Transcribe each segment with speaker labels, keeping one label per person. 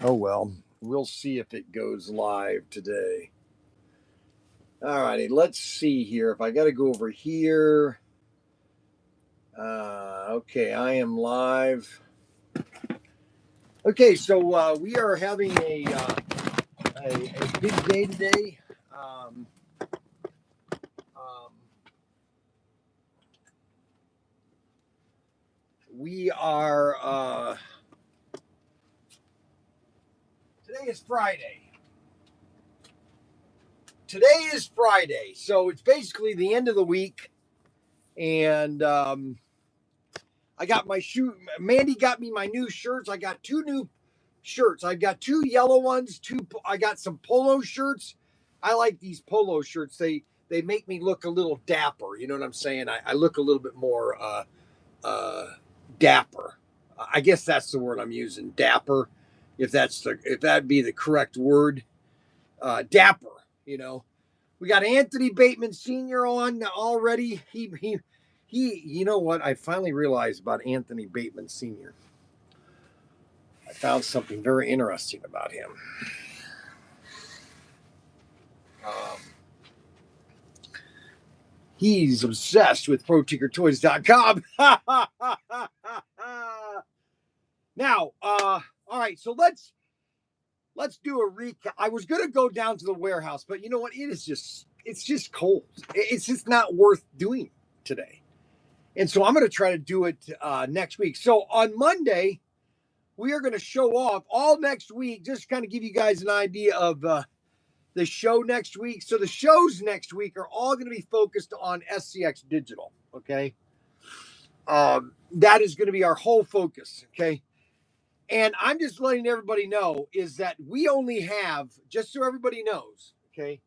Speaker 1: Oh, well, we'll see if it goes live today. All righty, let's see here. If I got to go over here. Okay, I am live. Okay, so we are having a big day today. We are, today is Friday. So it's basically the end of the week. And I got my shoe. Mandy got me my new shirts. I got two new shirts. I've got two yellow ones. I got some polo shirts. I like these polo shirts. They make me look a little dapper. You know what I'm saying? I look a little bit more dapper. I guess that's the word I'm using. Dapper, if that'd be the correct word. Dapper. You know, we got Anthony Bateman Sr. on already. He. You know what? I finally realized about Anthony Bateman Sr. I found something very interesting about him. He's obsessed with ProTinkerToys.com. Now, all right, so let's do a recap. I was going to go down to the warehouse, but you know what? It's just cold. It's just not worth doing today. And so I'm going to try to do it next week. So on Monday, we are going to show off all next week, just kind of give you guys an idea of the show next week. So the shows next week are all going to be focused on SCX Digital, okay? That is going to be our whole focus, okay? And I'm just letting everybody know is that we only have, just so everybody knows, okay,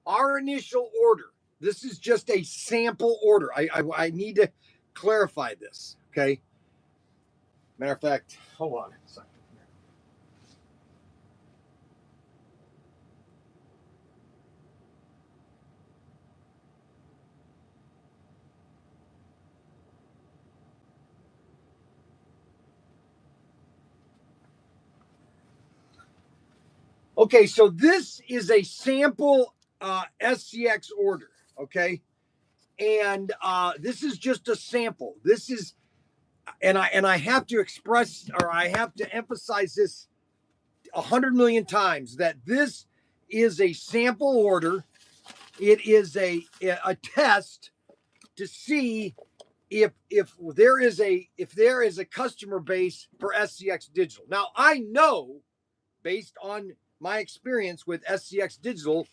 Speaker 1: our initial order. This is just a sample order. I need to clarify this, okay? Matter of fact, hold on a second. Okay, so this is a sample SCX order, okay? And this is just a sample. This is, and I have to express, or I have to emphasize this 100 million times, that this is a sample order. It is a test to see if there is a customer base for SCX Digital. Now I know, based on my experience with SCX Digital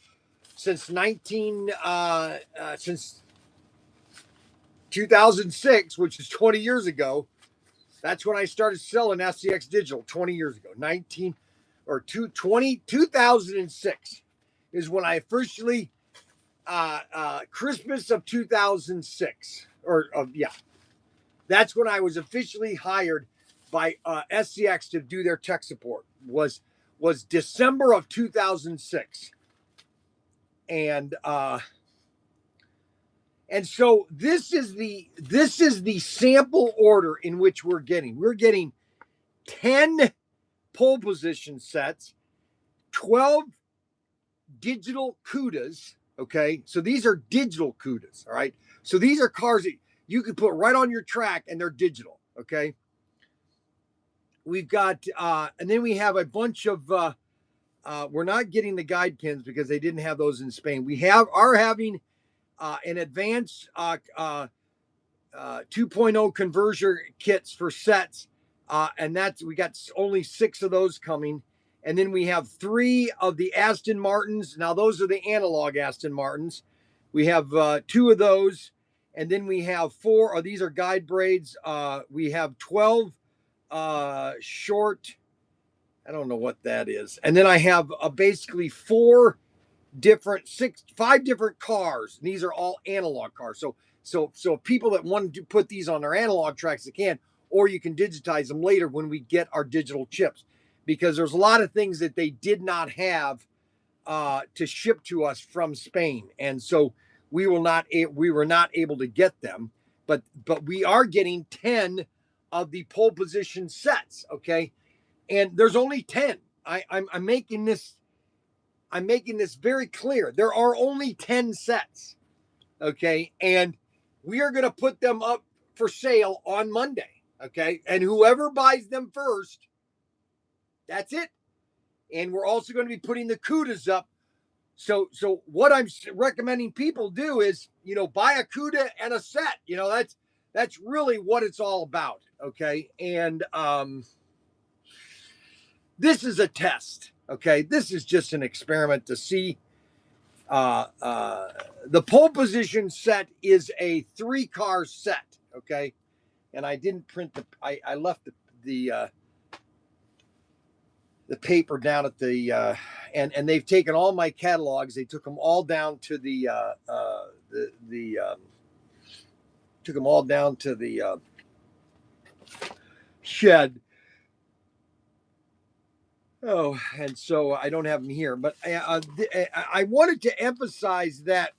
Speaker 1: since 2006, which is 20 years ago. That's when I started selling SCX Digital 20 years ago. 2006 is when I officially Christmas of 2006 that's when I was officially hired by SCX to do their tech support. Was December of 2006. And so this is the sample order in which we're getting 10 pole position sets, 12 digital CUDAs. Okay, so these are digital CUDAs. All right, so these are cars that you can put right on your track and they're digital. Okay, we've got and then we have a bunch of we're not getting the guide pins because they didn't have those in Spain. We are having an advanced 2.0 converter kits for sets, and we got only 6 of those coming. And then we have 3 of the Aston Martins. Now those are the analog Aston Martins. We have 2 of those, and then we have 4. These are guide braids. We have 12 short. I don't know what that is. And then I have basically 5 different cars. These are all analog cars. So people that want to put these on their analog tracks, they can, or you can digitize them later when we get our digital chips, because there's a lot of things that they did not have to ship to us from Spain, and so we were not able to get them. But we are getting 10 of the pole position sets. Okay, and there's only 10. I'm making this very clear. There are only 10 sets, okay? And we are going to put them up for sale on Monday, okay? And whoever buys them first, that's it. And we're also going to be putting the CUDAs up. So what I'm recommending people do is, buy a CUDA and a set. That's really what it's all about, okay? And this is a test, okay? This is just an experiment to see. The pole position set is a 3-car set, okay? And I didn't print I left the paper down at the and they've taken all my catalogs. They took them all down to the shed. Oh, and so I don't have them here, but I wanted to emphasize that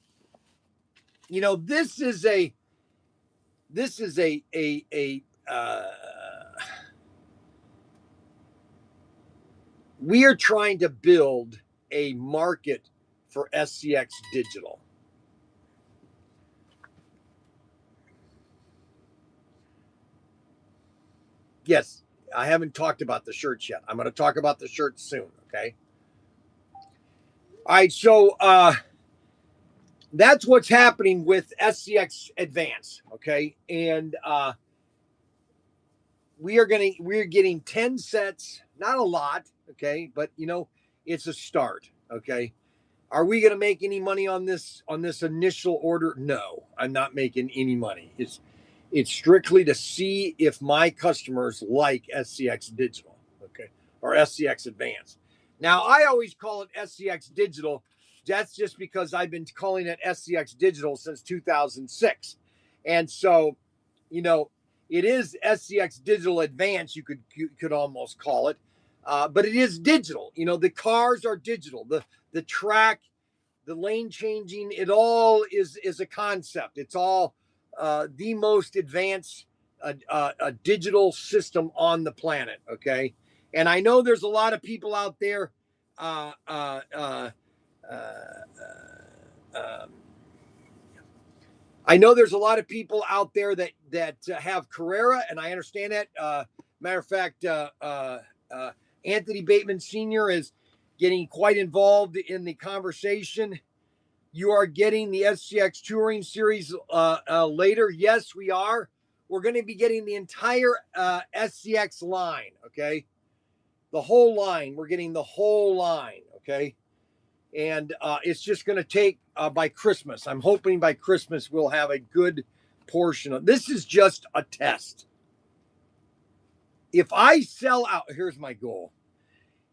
Speaker 1: this is a we are trying to build a market for SCX Digital. Yes, I haven't talked about the shirts yet. I'm going to talk about the shirts soon, okay? All right, so that's what's happening with SCX Advance, okay? And we're getting 10 sets, not a lot, okay? But it's a start, okay? Are we going to make any money on this initial order? No, I'm not making any money. It's strictly to see if my customers like SCX Digital, okay, or SCX Advance. Now, I always call it SCX Digital. That's just because I've been calling it SCX Digital since 2006. And so, it is SCX Digital Advance, you could almost call it. But it is digital. The cars are digital. The track, the lane changing, it all is a concept. It's all the most advanced digital system on the planet. Okay, and I know there's a lot of people out there. Uh, uh, uh, um, I know there's a lot of people out there that have Carrera, and I understand that. Matter of fact, Anthony Bateman Sr. is getting quite involved in the conversation. You are getting the SCX Touring Series later. Yes, we are. We're going to be getting the entire SCX line, okay? The whole line. We're getting the whole line, okay? And it's just going to take by Christmas. I'm hoping by Christmas we'll have a good portion of this. Is just a test. If I sell out, here's my goal.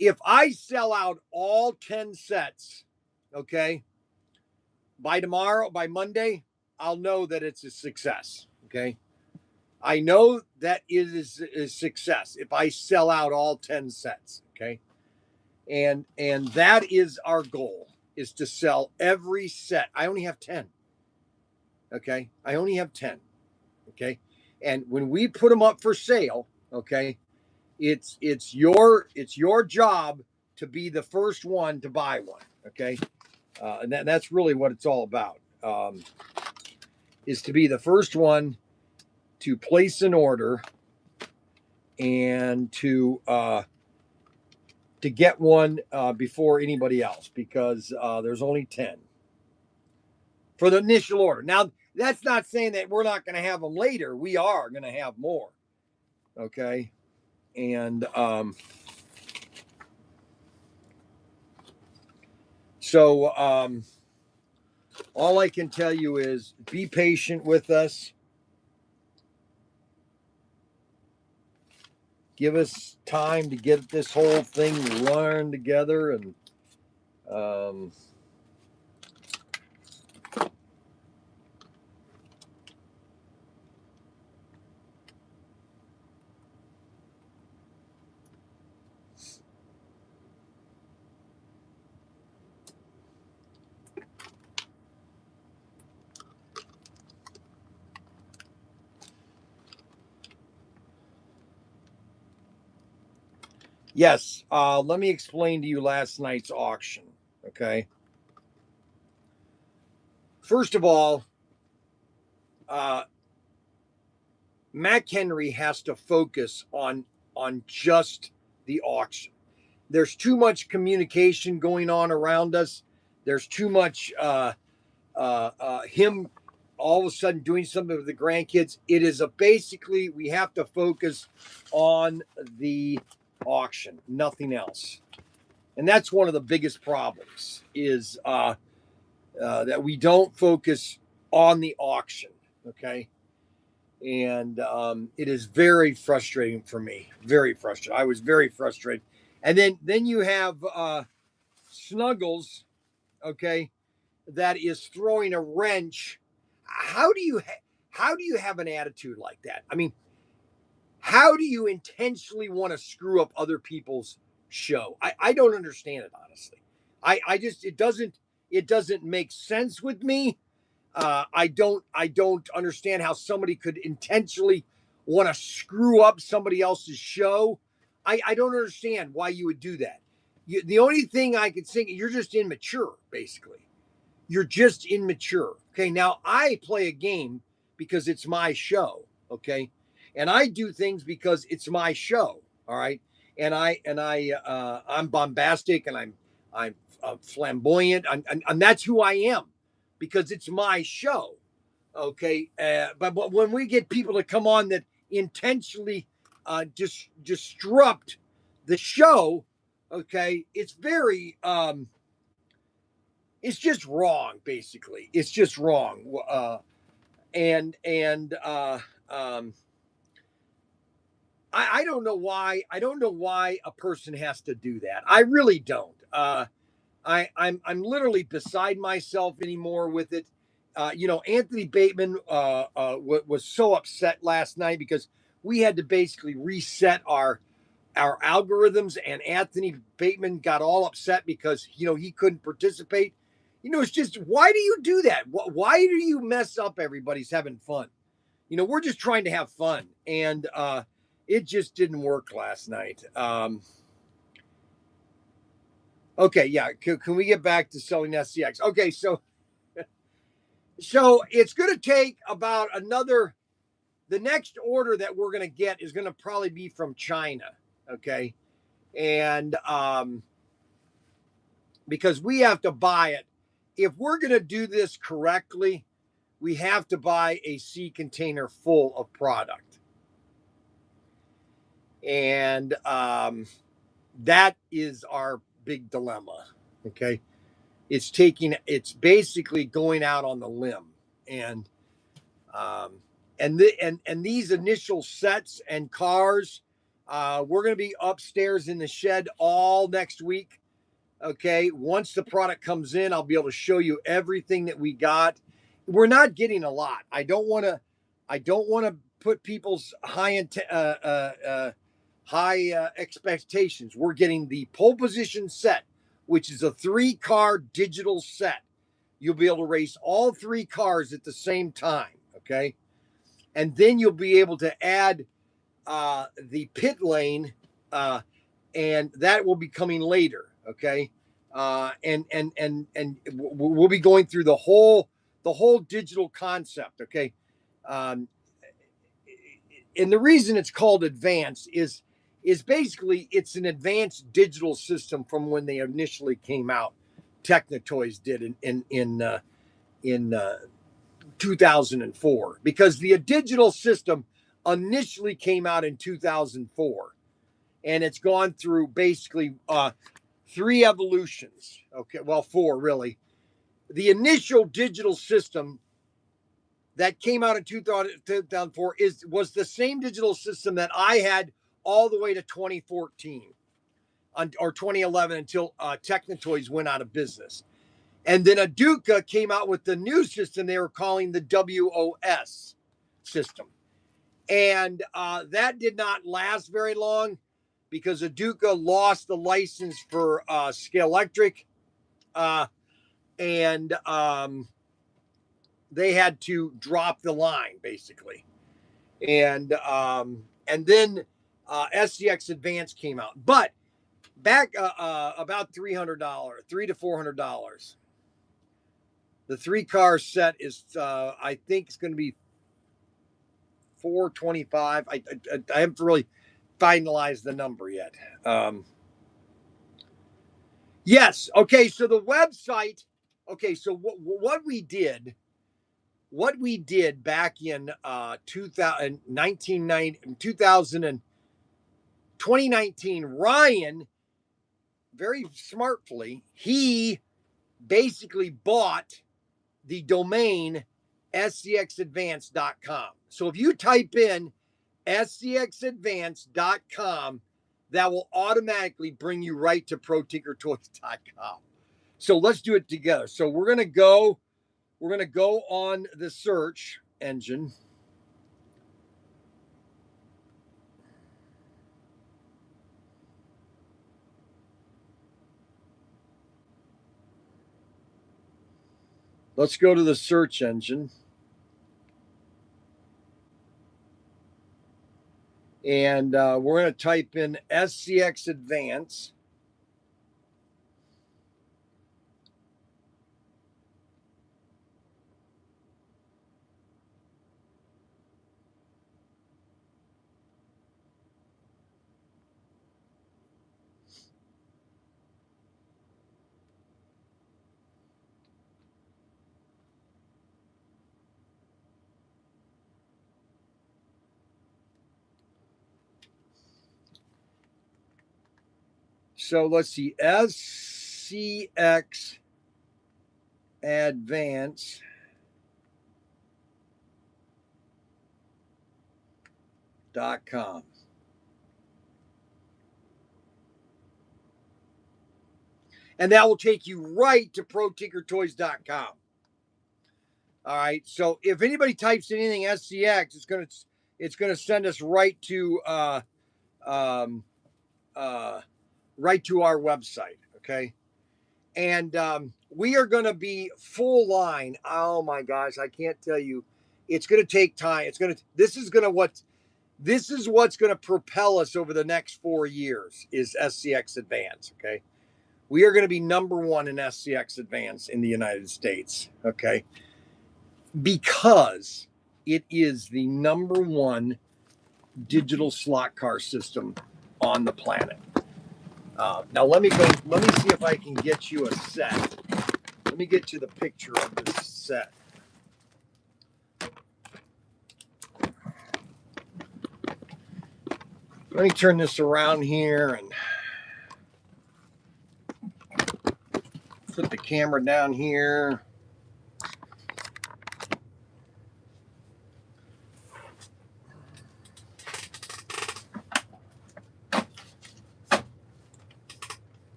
Speaker 1: If I sell out all 10 sets, okay, by tomorrow, by Monday, I'll know that it's a success. Okay. I know that it is a success if I sell out all 10 sets. Okay. And that is our goal, is to sell every set. I only have 10. Okay. I only have 10. Okay. And when we put them up for sale, okay, it's your job to be the first one to buy one. Okay. And that's really what it's all about. Is to be the first one to place an order and to get one before anybody else, because there's only 10 for the initial order. Now, that's not saying that we're not going to have them later. We are going to have more. Okay. And so all I can tell you is be patient with us. Give us time to get this whole thing run together. And Yes. Let me explain to you last night's auction. Okay. First of all, uh, Mac Henry has to focus on just the auction. There's too much communication going on around us. There's too much him all of a sudden doing something with the grandkids. It is basically we have to focus on the auction, nothing else. And that's one of the biggest problems is that we don't focus on the auction. Okay. And it is very frustrating for me. Very frustrated. I was very frustrated. And then you have Snuggles, okay, that is throwing a wrench. How do you how do you have an attitude like that? I mean, how do you intentionally want to screw up other people's show? I don't understand it honestly. I just it doesn't make sense with me. I don't understand how somebody could intentionally want to screw up somebody else's show. I don't understand why you would do that. The only thing I could think you're just immature, basically. You're just immature. Okay, now I play a game because it's my show. Okay, and I do things because it's my show. All right, I'm bombastic and I'm flamboyant and that's who I am because it's my show. Okay, but when we get people to come on that intentionally just disrupt the show, okay, it's just wrong. Basically, it's just wrong. And I don't know why. I don't know why a person has to do that. I really don't. I'm literally beside myself anymore with it. Anthony Bateman was so upset last night because we had to basically reset our algorithms, and Anthony Bateman got all upset because he couldn't participate. It's just why do you do that? Why do you mess up everybody's having fun? We're just trying to have fun, and it just didn't work last night. Okay, yeah. Can we get back to selling SCX? Okay, so it's going to take about another. The next order that we're going to get is going to probably be from China. Okay, and because we have to buy it. If we're going to do this correctly, we have to buy a sea container full of product. And that is our big dilemma. Okay. It's basically going out on the limb. And, and these initial sets and cars, we're going to be upstairs in the shed all next week. Okay. Once the product comes in, I'll be able to show you everything that we got. We're not getting a lot. I don't want to put people's high expectations. We're getting the pole position set, which is a 3-car digital set. You'll be able to race all 3 cars at the same time. Okay. And then you'll be able to add the pit lane, and that will be coming later. Okay. And we'll be going through the whole digital concept. Okay. Um, and the reason it's called Advance is basically it's an advanced digital system from when they initially came out. TechnoToys did in 2004 because the digital system initially came out in 2004, and it's gone through basically 3 evolutions. Okay, well, 4 really. The initial digital system that came out in 2004 was the same digital system that I had all the way to 2014 or 2011 until TechnoToys went out of business. And then Aduca came out with the new system they were calling the WOS system. And that did not last very long because Aduca lost the license for Scalextric, and they had to drop the line basically. And then SCX Advance came out. But Back about $300, $300 to $400. The 3-car set is I think it's going to be $425. I haven't really finalized the number yet. Yes. Okay. So the website. Okay. So what we did back in 2019, Ryan very smartly, he basically bought the domain scxadvance.com. So if you type in scxadvance.com, that will automatically bring you right to ProTinkerToys.com. So let's do it together. So we're gonna go on the search engine. Let's go to the search engine. And we're going to type in SCX Advance. So let's see, SCX Advance.com. And that will take you right to ProTinkerToys.com. All right. So if anybody types in anything SCX, it's gonna send us right to right to our website. Okay. And we are going to be full line. Oh my gosh, I can't tell you. It's going to take time. This is what's going to propel us over the next 4 years is SCX Advance. Okay. We are going to be number one in SCX Advance in the United States. Okay. Because it is the number one digital slot car system on the planet. Now let me see if I can get you a set. Let me get you the picture of this set. Let me turn this around here and put the camera down here.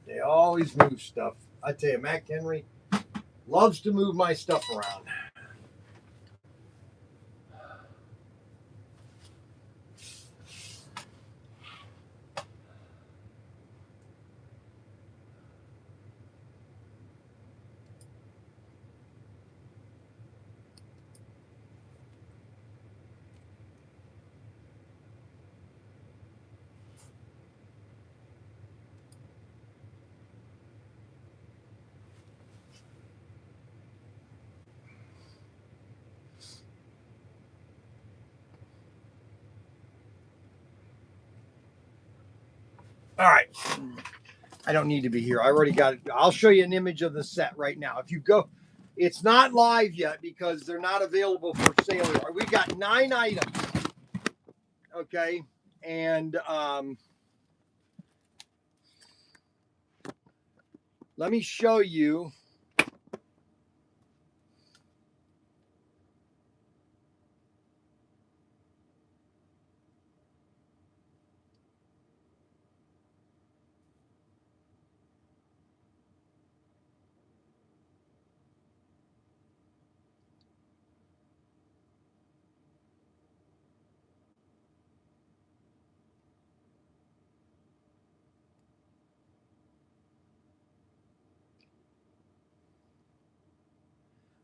Speaker 1: They always move stuff. I tell you, Mac Henry loves to move my stuff around. All right. I don't need to be here. I already got it. I'll show you an image of the set right now. If you go, it's not live yet because they're not available for sale. We got 9 items. Okay. And let me show you.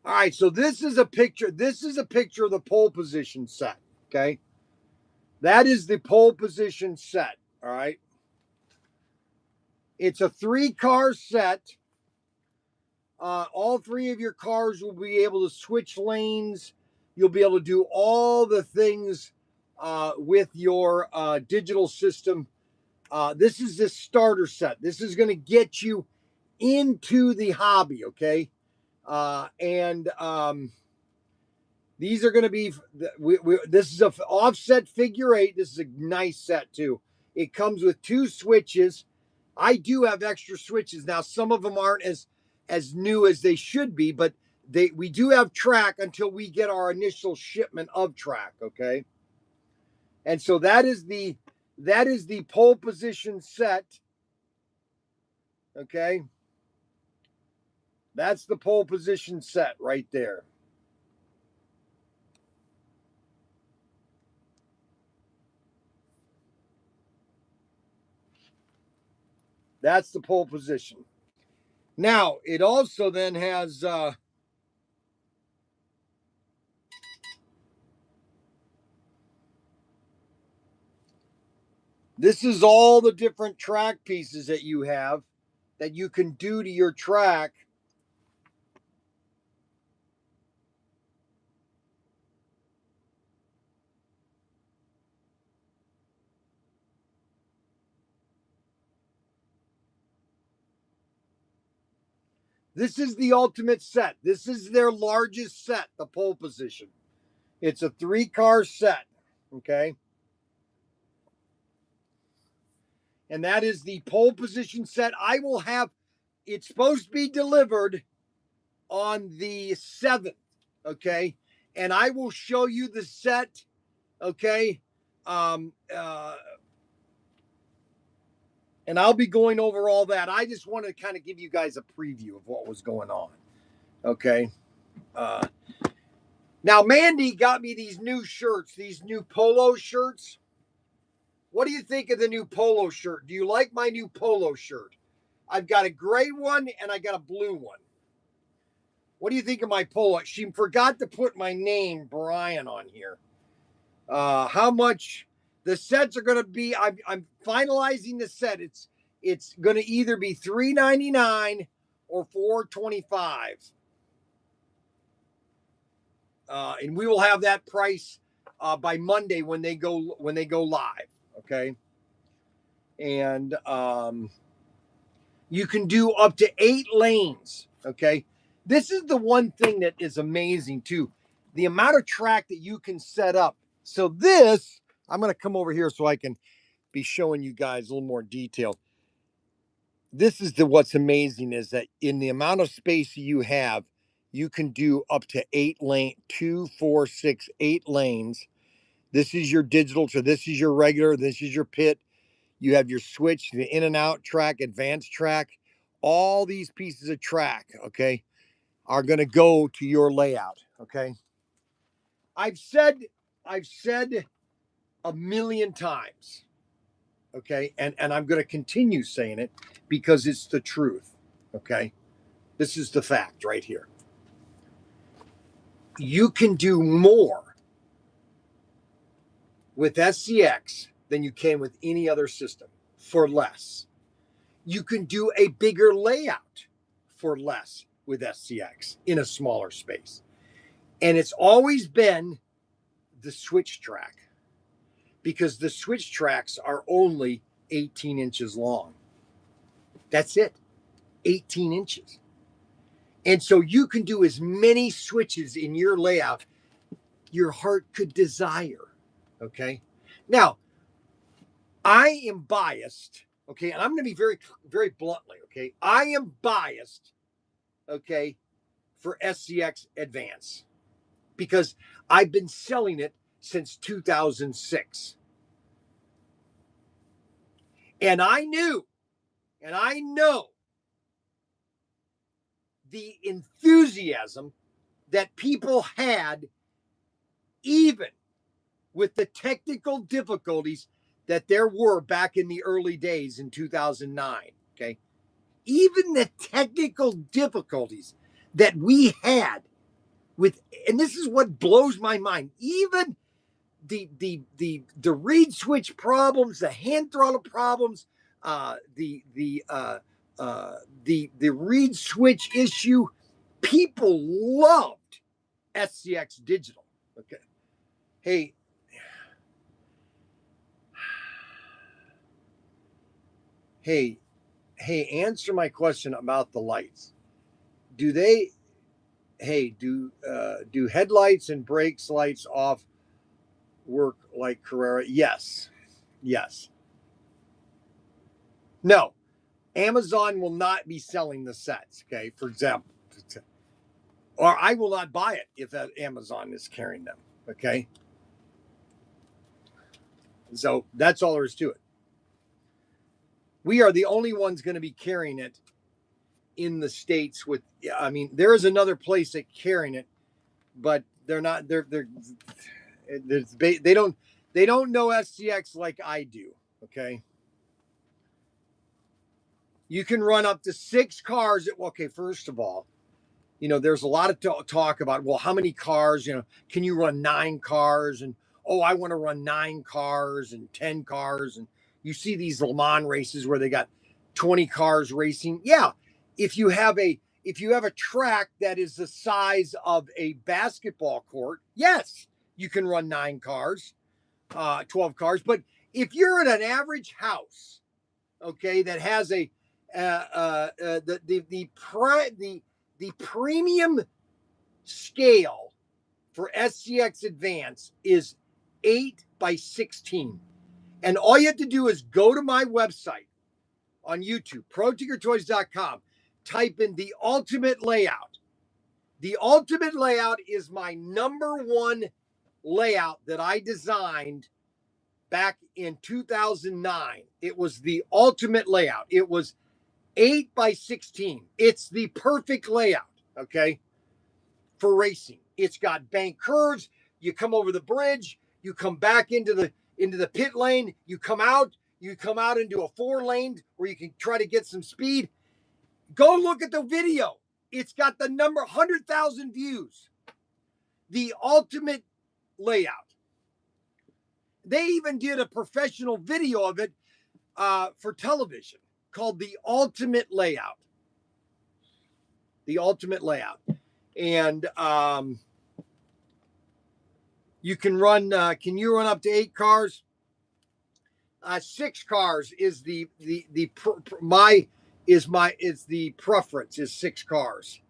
Speaker 1: All right, so this is a picture. This is a picture of the pole position set. Okay, that is the pole position set. All right, it's a 3-car set. All 3 of your cars will be able to switch lanes. You'll be able to do all the things with your digital system. This is the starter set. This is going to get you into the hobby, okay? And these are going to be, this is a offset figure 8. This is a nice set too. It comes with 2 switches. I do have extra switches. Now, some of them aren't as new as they should be, but we do have track until we get our initial shipment of track, okay? And so that is the pole position set. Okay? That's the pole position set right there. That's the pole position. Now, it also then has this is all the different track pieces that you have that you can do to your track. This is the ultimate set. This is their largest set, the pole position. It's a 3-car set, okay? And that is the pole position set. I will have, it's supposed to be delivered on the 7th, okay? And I will show you the set, okay? And I'll be going over all that. I just wanted to kind of give you guys a preview of what was going on, okay? Now, Mandy got me these new shirts, these new polo shirts. What do you think of the new polo shirt? Do you like my new polo shirt? I've got a gray one and I got a blue one. What do you think of my polo? She forgot to put my name, Brian, on here. How much the sets are going to be? I'm finalizing the set. It's going to either be $3.99 or $4.25. And we will have that price by Monday when they go live. Okay. And you can do up to 8 lanes. Okay. This is the one thing that is amazing too. The amount of track that you can set up. So this, I'm going to come over here so I can be showing you guys a little more detail. This is what's amazing is that in the amount of space you have, you can do up to 8 lane, 2, 4, 6, 8 lanes. This is your digital. So this is your regular. This is your pit. You have your switch, the in and out track, advanced track. All these pieces of track, okay, are going to go to your layout, okay? I've said a million times, okay, and I'm going to continue saying it because it's the truth, okay? This is the fact right here. You can do more with SCX than you can with any other system for less. You can do a bigger layout for less with SCX in a smaller space. And it's always been the switch track because the switch tracks are only 18 inches long. That's it, 18 inches. And so you can do as many switches in your layout your heart could desire, okay? Now, I am biased, okay? And I'm going to be very, very bluntly, okay? I am biased, okay, for SCX Advance because I've been selling it since 2006. And I knew, and I know the enthusiasm that people had, even with the technical difficulties that there were back in the early days in 2009. Okay. Even the technical difficulties that we had and this is what blows my mind. Even the reed switch problems, the hand throttle problems, the reed switch issue, people loved SCX Digital. Okay, hey, answer my question about the lights. Do they? Hey, do headlights and brakes lights off work like Carrera? Yes. No, Amazon will not be selling the sets. Okay, for example, or I will not buy it if Amazon is carrying them. Okay, so that's all there is to it. We are the only ones going to be carrying it in the States. With, I mean, there is another place that carrying it, but they're not. They don't know SCX like I do. Okay, you can run up to 6 cars. Okay, first of all, there's a lot of talk about, well, how many cars, can you run 9 cars? And, oh, I want to run 9 cars and 10 cars. And you see these Le Mans races where they got 20 cars racing. Yeah. If you have a track that is the size of a basketball court, yes, you can run 9 cars, 12 cars. But if you're in an average house, okay, that has the premium scale for SCX Advance is 8x16. And all you have to do is go to my website on YouTube, ProTinkerToys.com, type in the ultimate layout. The ultimate layout is my #1 layout that I designed back in 2009. It was the ultimate layout. It was 8x16. It's the perfect layout, okay, for racing. It's got bank curves. You come over the bridge. You come back into the pit lane. You come out into a 4-lane where you can try to get some speed. Go look at the video. It's got the number 100,000 views. The ultimate layout. They even did a professional video of it for television called The Ultimate Layout. The Ultimate Layout. And you can run, can you run up to 8 cars? 6 cars is the preference is 6 cars.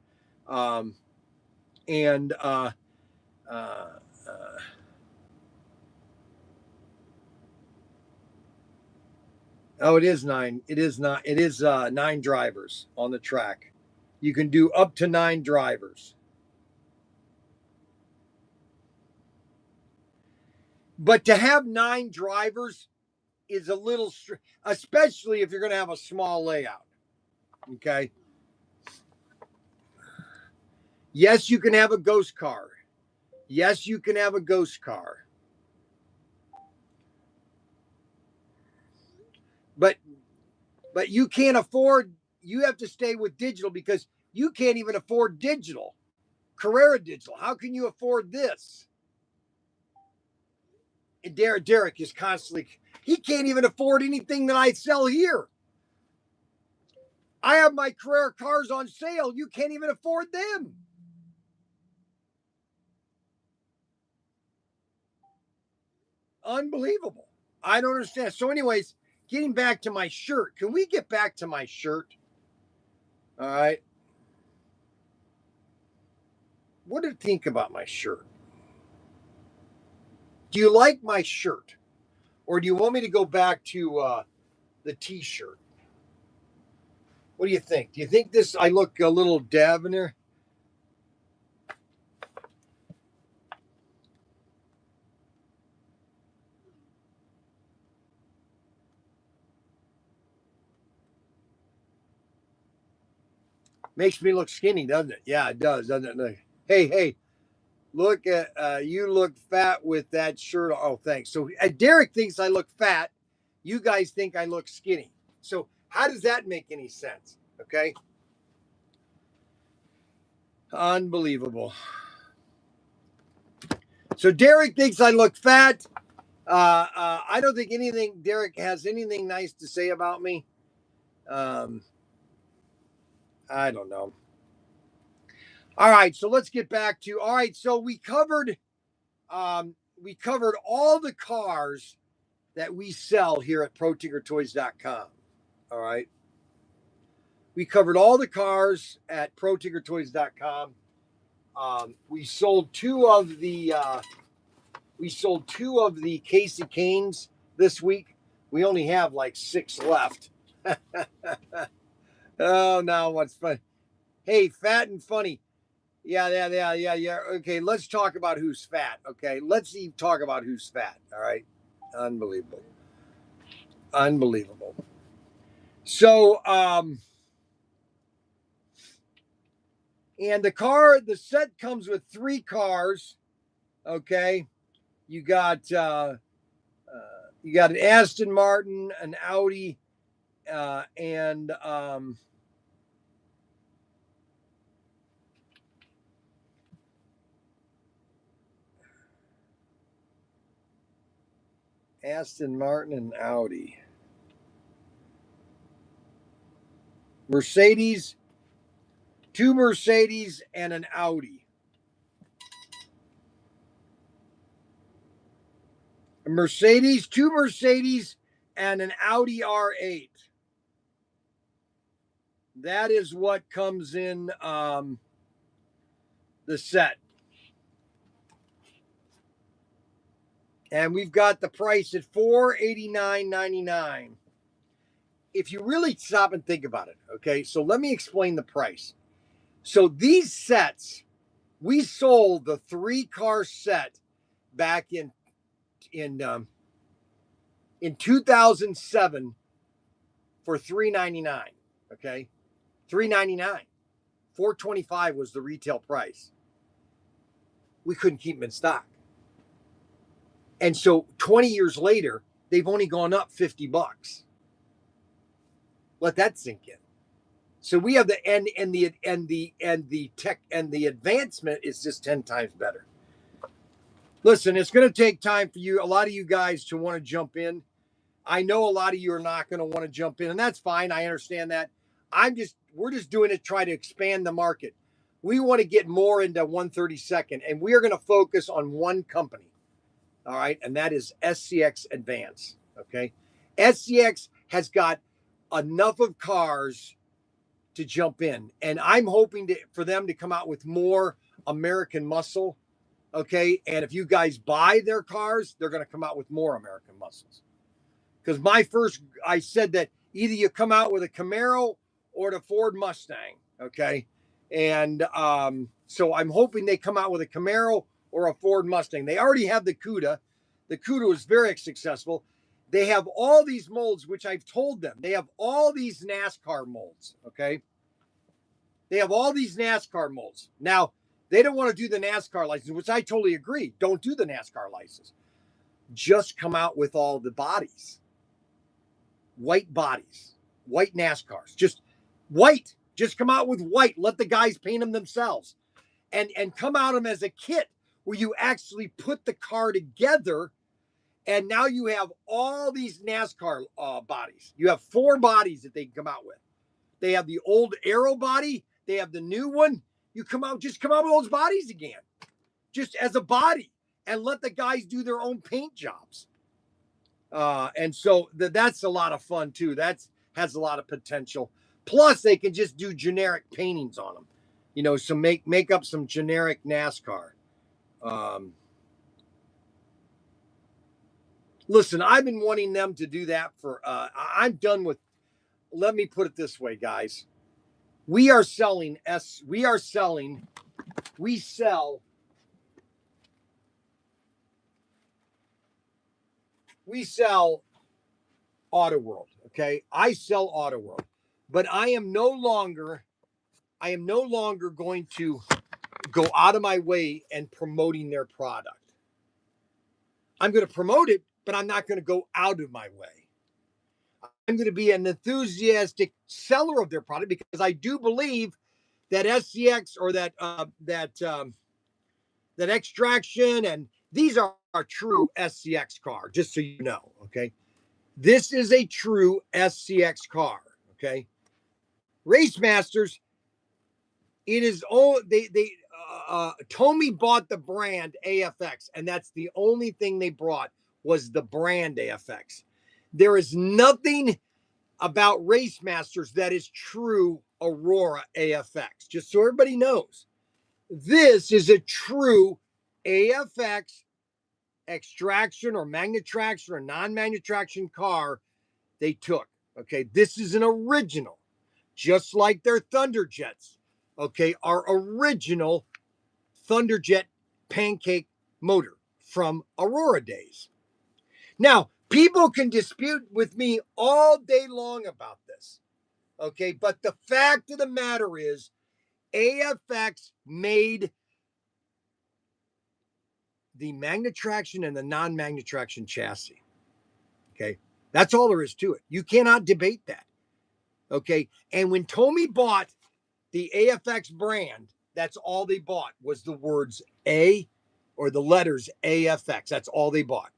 Speaker 1: Oh, it is 9. It is not. It is 9 drivers on the track. You can do up to 9 drivers. But to have 9 drivers is a little, especially if you're going to have a small layout. Okay. Yes, you can have a ghost car. Yes, you can have a ghost car. But you can't afford, you have to stay with digital because you can't even afford digital. Carrera Digital. How can you afford this? And Derek is constantly, he can't even afford anything that I sell here. I have my Carrera cars on sale. You can't even afford them. Unbelievable. I don't understand. So anyways, getting back to my shirt. Can we get back to my shirt? All right. What do you think about my shirt? Do you like my shirt? Or do you want me to go back to the t-shirt? What do you think? Do you think I look a little debonair? Makes me look skinny, doesn't it? Yeah, it does, doesn't it? Hey, look at you look fat with that shirt. Oh, thanks. So Derek thinks I look fat. You guys think I look skinny. So how does that make any sense? Okay. Unbelievable. So Derek thinks I look fat. I don't think Derek has anything nice to say about me. I don't know. All right, so let's get back to, all right, so we covered all the cars that we sell here at ProTinkerToys.com. All right. We covered all the cars at ProTinkerToys.com. We sold two of the Casey Canes this week. We only have like 6 left. Oh, now what's fun? Hey, fat and funny. Yeah. Okay, let's talk about who's fat. Okay, let's talk about who's fat. All right, unbelievable. So, and the set comes with 3 cars. Okay, you got an Aston Martin, an Audi, and Aston Martin and Audi. Mercedes, 2 Mercedes and an Audi. A Mercedes, 2 Mercedes and an Audi R8. That is what comes in the set. And we've got the price at $489.99. If you really stop and think about it, okay, so let me explain the price. So these sets, we sold the 3-car set back in 2007 for $399. Okay, $399. $425 was the retail price. We couldn't keep them in stock, and so 20 years later, they've only gone up $50. Let that sink in. So we have the tech and the advancement is just 10 times better. Listen, it's going to take time for you, a lot of you guys, to want to jump in. I know a lot of you are not going to want to jump in, and that's fine. I understand that. We're just doing it to try to expand the market. We want to get more into 132nd, and we are going to focus on one company. All right, and that is SCX Advance. Okay, SCX has got enough of cars to jump in, and I'm hoping for them to come out with more American muscle. Okay, and if you guys buy their cars, they're going to come out with more American muscles. Because I said that either you come out with a Camaro or the Ford Mustang. Okay, and so I'm hoping they come out with a Camaro or a Ford Mustang. They already have the Cuda. The Cuda was very successful. They have all these molds, which I've told them. They have all these NASCAR molds, okay? They have all these NASCAR molds. Now, they don't want to do the NASCAR license, which I totally agree. Don't do the NASCAR license. Just come out with all the bodies. White bodies. White NASCARs. Just white. Just come out with white. Let the guys paint them themselves. And come out them as a kit where you actually put the car together. And now you have all these NASCAR bodies. You have 4 bodies that they can come out with. They have the old Aero body. They have the new one. Just come out with those bodies again. Just as a body. And let the guys do their own paint jobs. And so that's a lot of fun too. That has a lot of potential. Plus, they can just do generic paintings on them. You know, so make up some generic NASCAR. Listen, I've been wanting them to do that for, I'm done with, let me put it this way, guys. We sell Auto World, okay? I sell Auto World, but I am no longer going to go out of my way and promoting their product. I'm going to promote it, but I'm not going to go out of my way. I'm going to be an enthusiastic seller of their product because I do believe that SCX or that extraction These are a true SCX car, just so you know, okay? This is a true SCX car, okay? Race Masters, it is all Tommy bought the brand AFX, and that's the only thing they brought was the brand AFX. There is nothing about Race Masters that is true Aurora AFX. Just so everybody knows, this is a true AFX extraction or magnet traction or non-magnet traction car they took. Okay, this is an original, just like their Thunderjets. Okay, our original Thunderjet pancake motor from Aurora days. Now, people can dispute with me all day long about this. Okay, but the fact of the matter is, AFX made the magnet traction and the non-magnet traction chassis. Okay, that's all there is to it. You cannot debate that. Okay, and when Tommy bought the AFX brand, that's all they bought was the words A or the letters AFX. That's all they bought.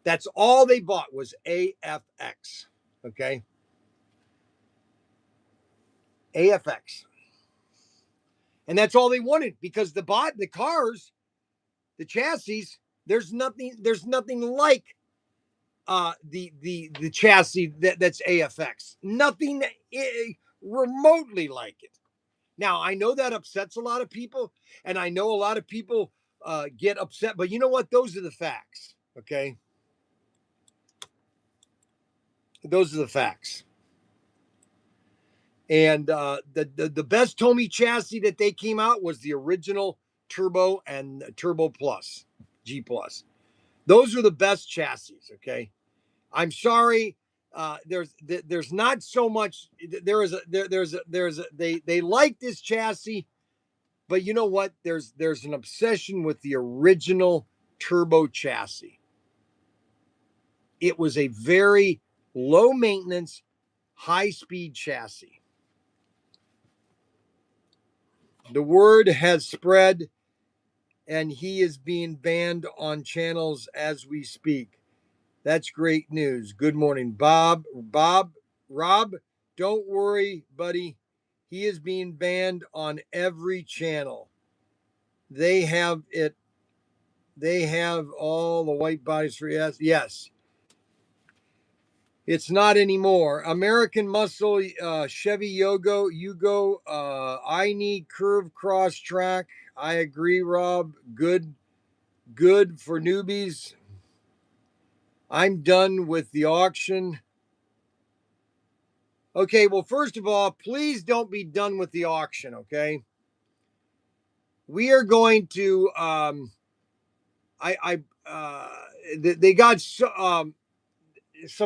Speaker 1: That's all they bought was AFX. Okay, AFX. And that's all they wanted because the cars, the chassis, there's nothing like the chassis that's AFX. Nothing remotely like it. Now, I know that upsets a lot of people, and I know a lot of people get upset, but you know what? Those are the facts. Okay, those are the facts. And the best Tommy chassis that they came out was the original Turbo and Turbo Plus, G Plus. Those are the best chassis. Okay, I'm sorry. There's not so much. They like this chassis, but you know what? There's an obsession with the original Turbo chassis. It was a very low maintenance, high speed chassis. The word has spread, and he is being banned on channels as we speak. That's great news. Good morning, Rob, don't worry, buddy. He is being banned on every channel. They have it. They have all the white bodies for yes. It's not anymore. American Muscle, Chevy Yugo. I need curve cross track. I agree, Rob. Good for newbies. I'm done with the auction. Okay, well, first of all, please don't be done with the auction, okay? We are going to they got some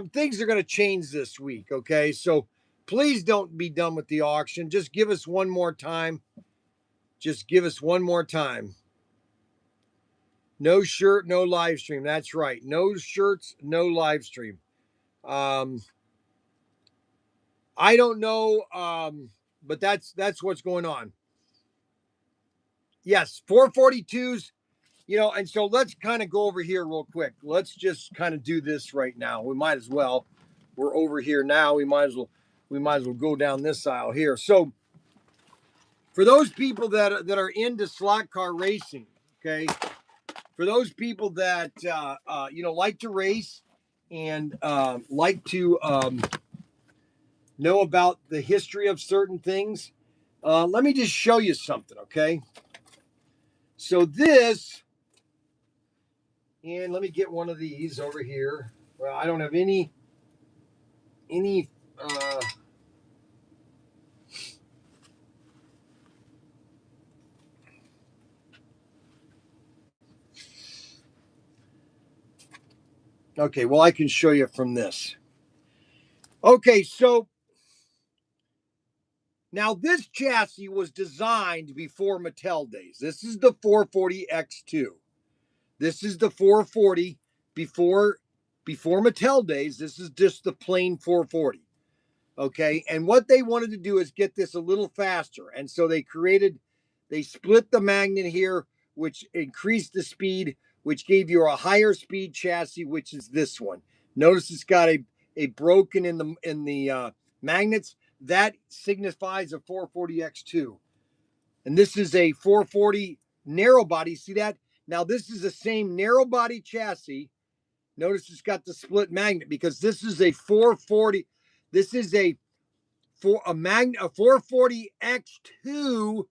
Speaker 1: things are going to change this week, okay? So please don't be done with the auction. Just give us one more time. Just give us one more time. No shirt, no live stream. That's right. No shirts, no live stream. I don't know, but that's what's going on. Yes, 442s, and so let's kind of go over here real quick. Let's just kind of do this right now. We might as well. We're over here now. We might as well go down this aisle here. So for those people that are into slot car racing, okay, for those people that like to race and like to know about the history of certain things, let me just show you something, okay? So this, and let me get one of these over here. Well, I don't have any. Okay, well, I can show you from this. Okay, so now this chassis was designed before Mattel days. This is the 440X2. This is the 440 before Mattel days. This is just the plain 440. Okay, and what they wanted to do is get this a little faster, and so they split the magnet here which increased the speed, which gave you a higher speed chassis, which is this one. Notice it's got a broken in the magnets. That signifies a 440X2. And this is a 440 narrow body. See that? Now this is the same narrow body chassis. Notice it's got the split magnet because this is a 440. This is a 440X2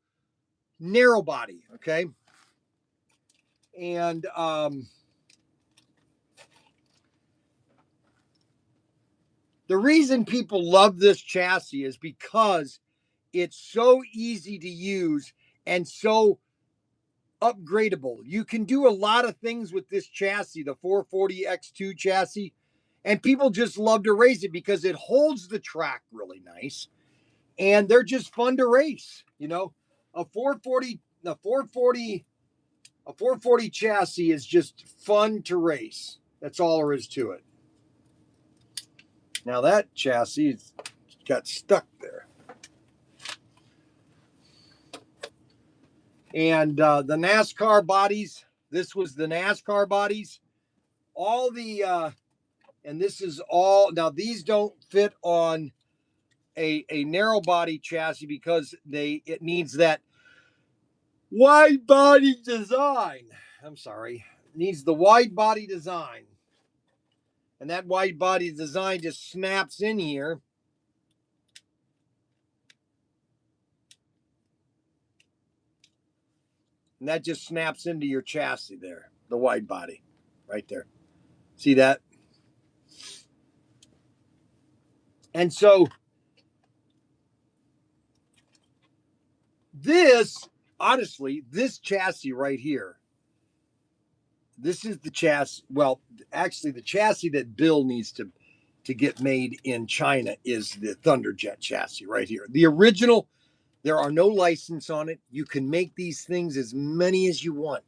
Speaker 1: narrow body. Okay. And the reason people love this chassis is because it's so easy to use and so upgradable. You can do a lot of things with this chassis, the 440X2 chassis, and people just love to race it because it holds the track really nice, and they're just fun to race. You know, a 440 chassis is just fun to race. That's all there is to it. Now that chassis got stuck there. And the NASCAR bodies, this was the NASCAR bodies. All the, and this is all, now these don't fit on a narrow body chassis because it needs that wide body design. I'm sorry, it needs the wide body design. And that wide body design just snaps in here. And that just snaps into your chassis there, the wide body right there. See that? And so this, honestly, this chassis right here, this is the chassis. Well, actually, the chassis that Bill needs to get made in China is the Thunderjet chassis right here. The original, there are no license on it. You can make these things as many as you want.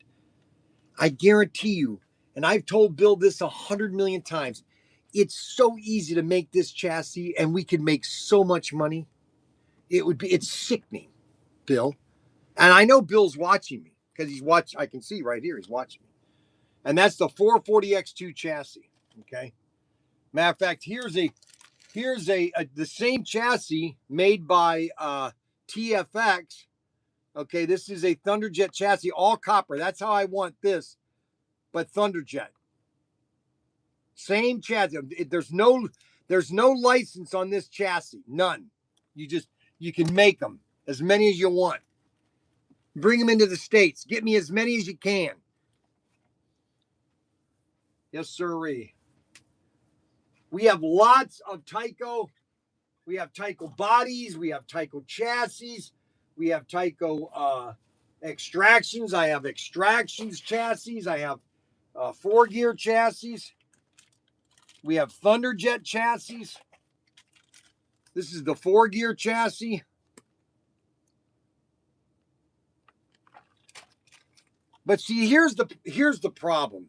Speaker 1: I guarantee you, and I've told Bill this 100 million times, it's so easy to make this chassis and we could make so much money. It's sickening, Bill. And I know Bill's watching me because I can see right here, he's watching me. And that's the 440X2 chassis. Okay. Matter of fact, here's the same chassis made by TFX. Okay, this is a Thunderjet chassis, all copper. That's how I want this, but Thunderjet. Same chassis. There's no license on this chassis. None. You can make them as many as you want. Bring them into the States. Get me as many as you can. Yes, sirree. We have lots of Tyco. We have Tyco bodies. We have Tyco chassis. We have Tyco extractions. I have extractions chassis. I have 4-gear chassis. We have Thunderjet chassis. This is the 4-gear chassis. But see, here's the problem.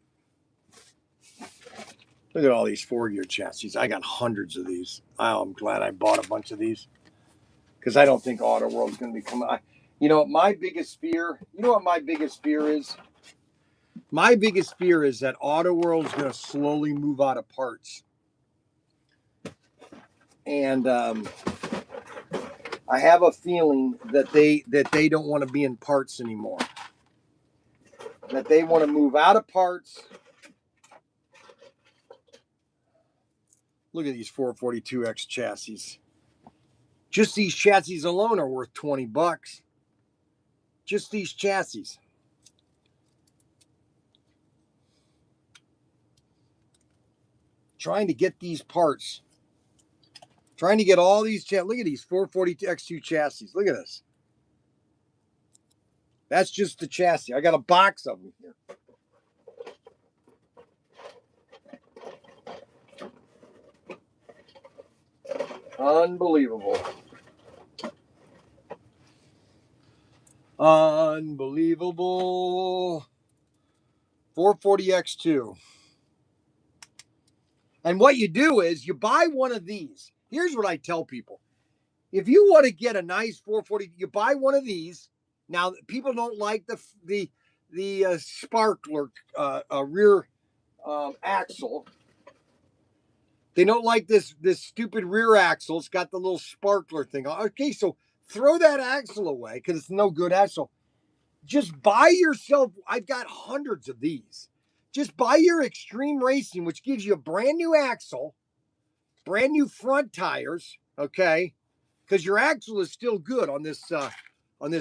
Speaker 1: Look at all these 4-gear chassis. I got hundreds of these. Oh, I'm glad I bought a bunch of these because I don't think Auto World's going to be coming. You know what my biggest fear is? My biggest fear is that Auto World's going to slowly move out of parts. And I have a feeling that they don't want to be in parts anymore. That they want to move out of parts. Look at these 442X chassis. Just these chassis alone are worth $20. Just these chassis. Trying to get these parts. Trying to get all these chassis. Look at these 440X2 chassis. Look at this. That's just the chassis. I got a box of them here. Unbelievable. Unbelievable. 440X2. And what you do is you buy one of these. Here's what I tell people. If you want to get a nice 440, you buy one of these. Now, people don't like the sparkler rear axle. They don't like this stupid rear axle. It's got the little sparkler thing. Okay, so throw that axle away because it's no good axle. Just buy yourself, I've got hundreds of these. Just buy your Extreme Racing, which gives you a brand new axle, brand new front tires, okay? Because your axle is still good on this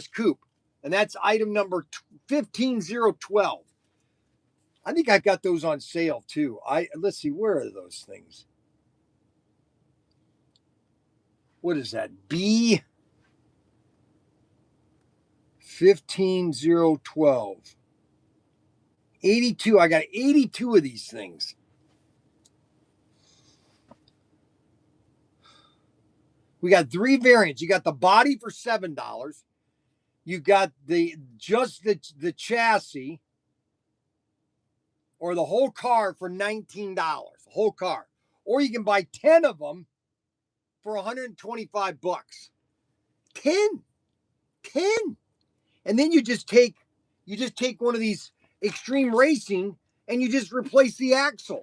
Speaker 1: coupe. And that's item number 15012. I think I've got those on sale too. Let's see, where are those things? What is that? B 15012. 82. I got 82 of these things. We got 3 variants. You got the body for $7. You got the chassis or the whole car for $19. The whole car. Or you can buy 10 of them for 125 bucks. 10. And then you just take one of these Extreme Racing and you just replace the axle.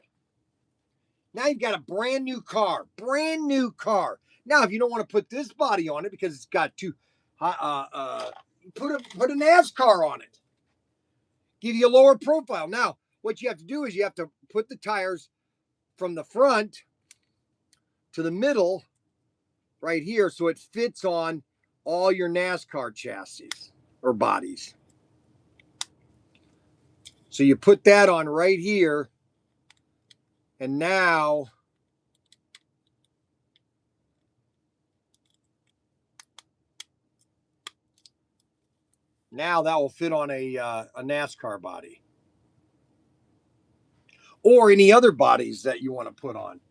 Speaker 1: Now you've got a brand new car. Now, if you don't want to put this body on it because it's got put a NASCAR on it. Give you a lower profile. Now, what you have to do is you have to put the tires from the front to the middle right here so it fits on all your NASCAR chassis or bodies. So you put that on right here, and now that will fit on a NASCAR body or any other bodies that you want to put on.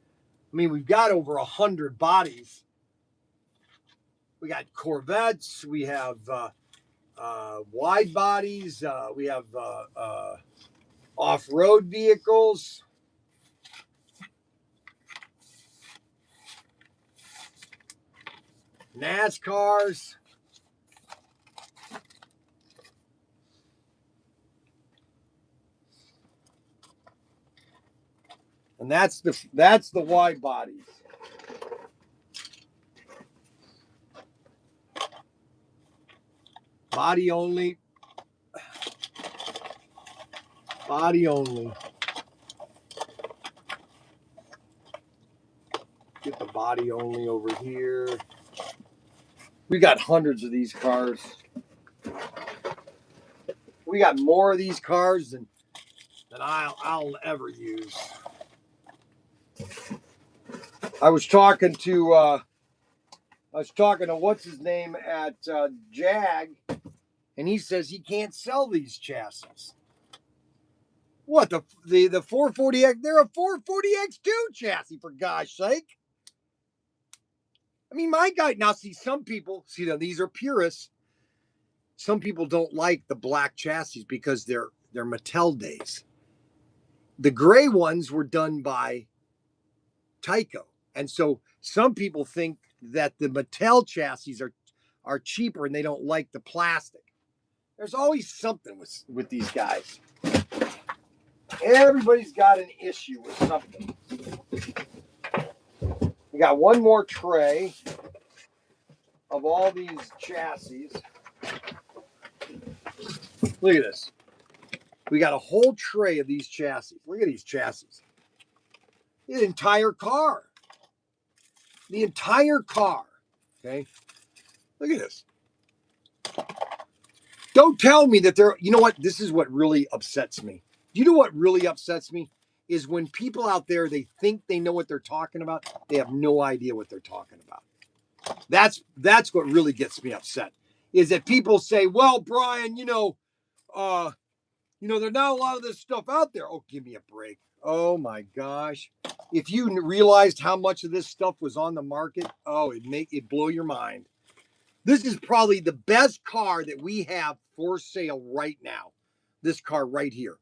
Speaker 1: I mean, we've got over 100 bodies. We got Corvettes. We have wide bodies. We have off-road vehicles. NASCARs. And that's the wide bodies. Body only. Body only. Get the body only over here. We got hundreds of these cars. We got more of these cars than I'll ever use. I was talking to what's his name at Jag, and he says he can't sell these chassis. What, the 440X? They're a 440X2 chassis, for gosh sake. I mean, my guy, now see, some people, these are purists. Some people don't like the black chassis because they're Mattel days. The gray ones were done by Tyco. And so some people think that the Mattel chassis are cheaper and they don't like the plastic. There's always something with these guys. Everybody's got an issue with something. We got one more tray of all these chassis. Look at this. We got a whole tray of these chassis. Look at these chassis. The entire car. Okay? Look at this. Don't tell me that you know what? This is what really upsets me. You know what really upsets me? Is when people out there, they think they know what they're talking about. They have no idea what they're talking about. That's what really gets me upset. Is that people say, well, Brian, there's not a lot of this stuff out there. Oh, give me a break. Oh my gosh. If you realized how much of this stuff was on the market, it'd blow your mind. This is probably the best car that we have for sale right now. This car right here.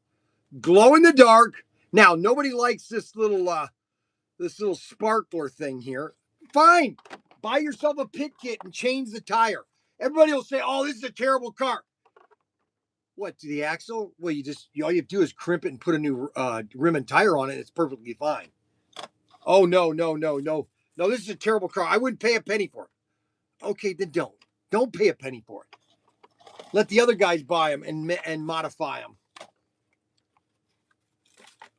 Speaker 1: Glow in the dark. Now, nobody likes this little sparkler thing here. Fine. Buy yourself a pit kit and change the tire. Everybody will say, oh, this is a terrible car. What, to the axle? Well, all you have to do is crimp it and put a new rim and tire on it. It's perfectly fine. Oh, no, no, no, no. No, this is a terrible car. I wouldn't pay a penny for it. Okay, then don't. Don't pay a penny for it. Let the other guys buy them and modify them.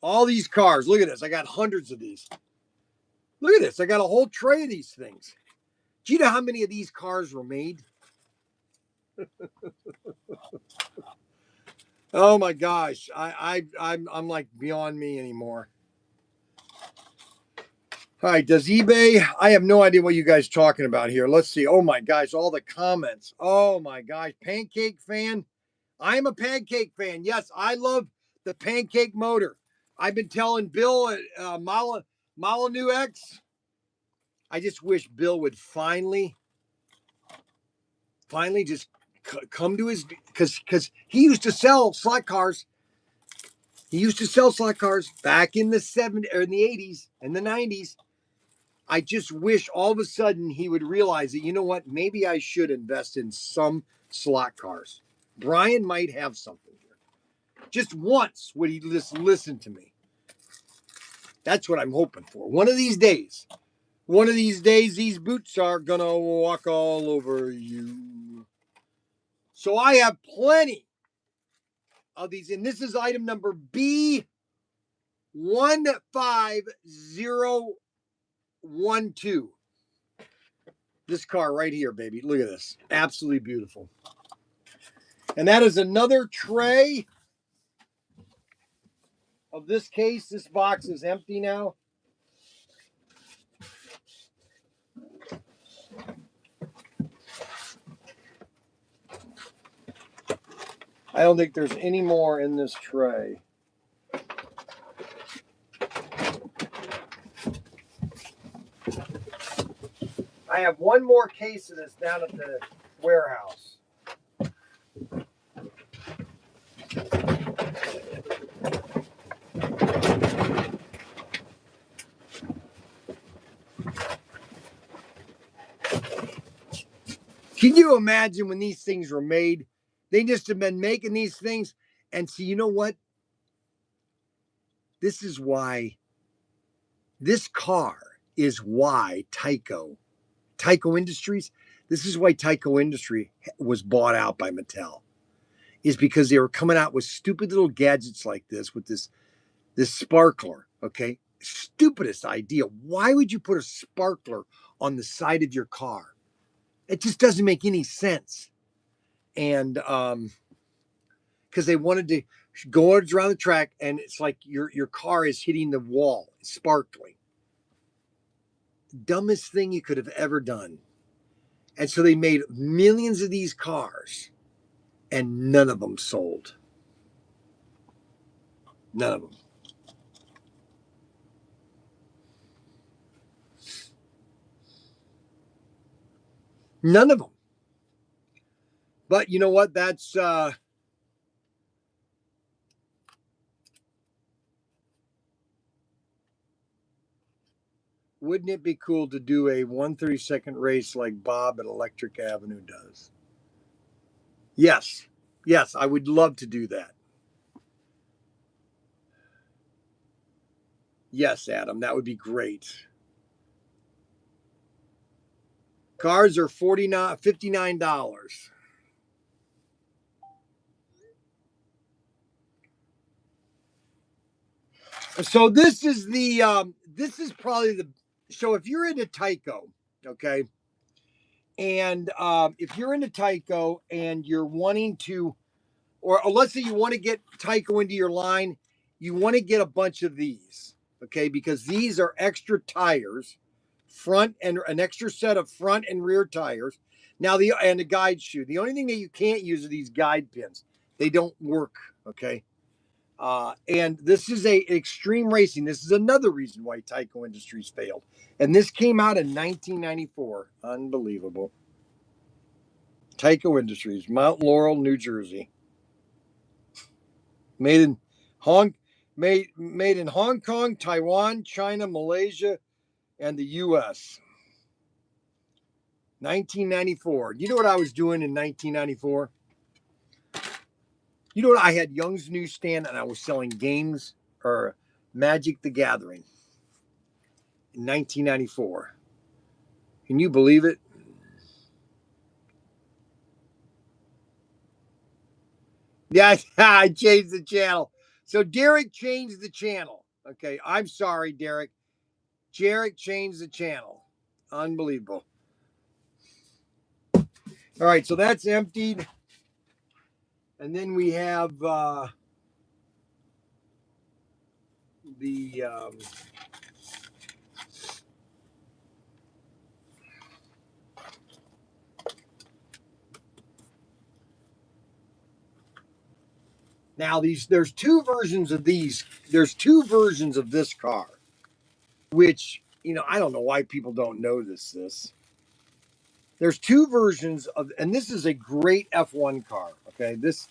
Speaker 1: All these cars. Look at this. I got hundreds of these. Look at this. I got a whole tray of these things. Do you know how many of these cars were made? Oh my gosh. I'm like beyond me anymore. All right, does eBay? I have no idea what you guys are talking about here. Let's see. Oh my gosh, all the comments. Oh my gosh, pancake fan. I'm a pancake fan. Yes, I love the pancake motor. I've been telling Bill at Molyneux X. I just wish Bill would finally just come to his, because he used to sell slot cars. He used to sell slot cars back in the 70s or in the 80s and the 90s. I just wish all of a sudden he would realize that, you know what, maybe I should invest in some slot cars. Brian might have something here. Just once would he listen to me. That's what I'm hoping for. One of these days, these boots are going to walk all over you. So I have plenty of these. And this is item number B15012. This car right here, baby. Look at this. Absolutely beautiful. And that is another tray of this case. This box is empty now. I don't think there's any more in this tray. I have one more case of this down at the warehouse. Can you imagine when these things were made? They just have been making these things. And see, you know what? This is why this car is why Tyco Industries, this is why Tyco Industry was bought out by Mattel, is because they were coming out with stupid little gadgets like this, with this sparkler, okay? Stupidest idea. Why would you put a sparkler on the side of your car? It just doesn't make any sense. And because they wanted to go around the track and it's like your car is hitting the wall, sparkling. Dumbest thing you could have ever done. And so they made millions of these cars and none of them sold. None of them. None of them. But you know what? That's wouldn't it be cool to do a 1/32 race like Bob at Electric Avenue does? Yes. Yes, I would love to do that. Yes, Adam, that would be great. Cars are $59. So this is probably the, so if you're into Tyco, okay, and if you're into Tyco and you're wanting to, or let's say you want to get Tyco into your line, you want to get a bunch of these, okay, because these are extra tires, front and an extra set of front and rear tires. Now and the guide shoe. The only thing that you can't use are these guide pins. They don't work, okay. And this is a extreme racing. This is another reason why Tyco Industries failed. And this came out in 1994. Unbelievable. Tyco Industries, Mount Laurel, New Jersey. Made in Hong Kong, Taiwan, China, Malaysia, and the U.S. 1994. You know what I was doing in 1994? You know what? I had Young's Newsstand and I was selling games or Magic the Gathering in 1994. Can you believe it? Yeah, I changed the channel. So Derek changed the channel. Okay, I'm sorry, Derek. Derek changed the channel. Unbelievable. All right, so that's emptied. And then we have the now there's two versions of these. There's two versions of this car, which, I don't know why people don't know this. There's two versions of, and this is a great F1 car. Okay, this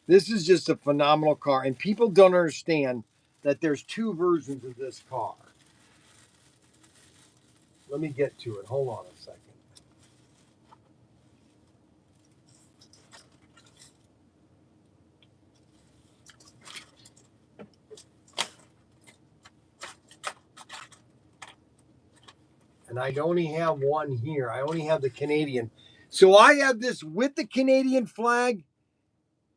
Speaker 1: is just a phenomenal car, and people don't understand that there's two versions of this car. Let me get to it. Hold on a second. And I only have one here. I only have the Canadian. So I have this with the Canadian flag.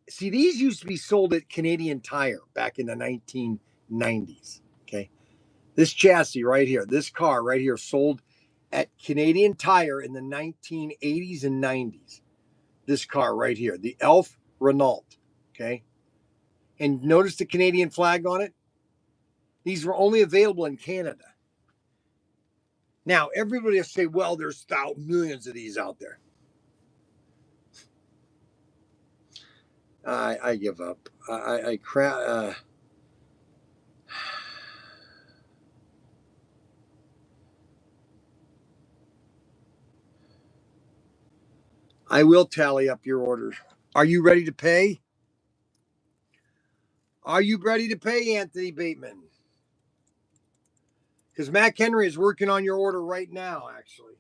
Speaker 1: See, these used to be sold at Canadian Tire back in the 1990s. Okay. This chassis right here, this car right here, sold at Canadian Tire in the 1980s and 90s. This car right here, the Elf Renault. Okay. And notice the Canadian flag on it. These were only available in Canada. Now, everybody will say, well, there's millions of these out there. I give up. I will tally up your orders. Are you ready to pay? Are you ready to pay, Anthony Bateman? Because Mac Henry is working on your order right now, actually.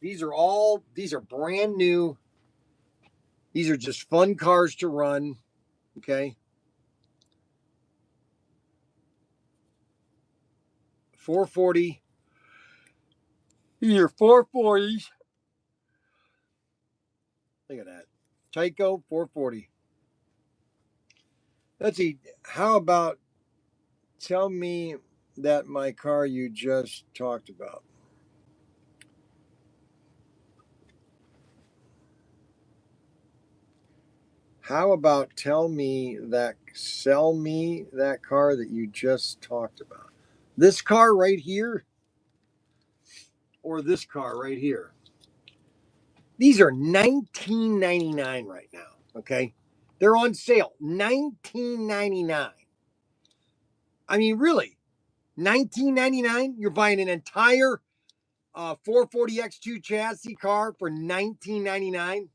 Speaker 1: These are brand new. These are just fun cars to run. Okay. 440. These are 440s. Look at that. Tyco 440. Let's see. How about tell me that my car you just talked about? How about sell me that car that you just talked about? This car right here or this car right here? These are $19.99 right now, okay? They're on sale, $19.99. I mean, really, $19.99? You're buying an entire 440X2 chassis car for $19.99?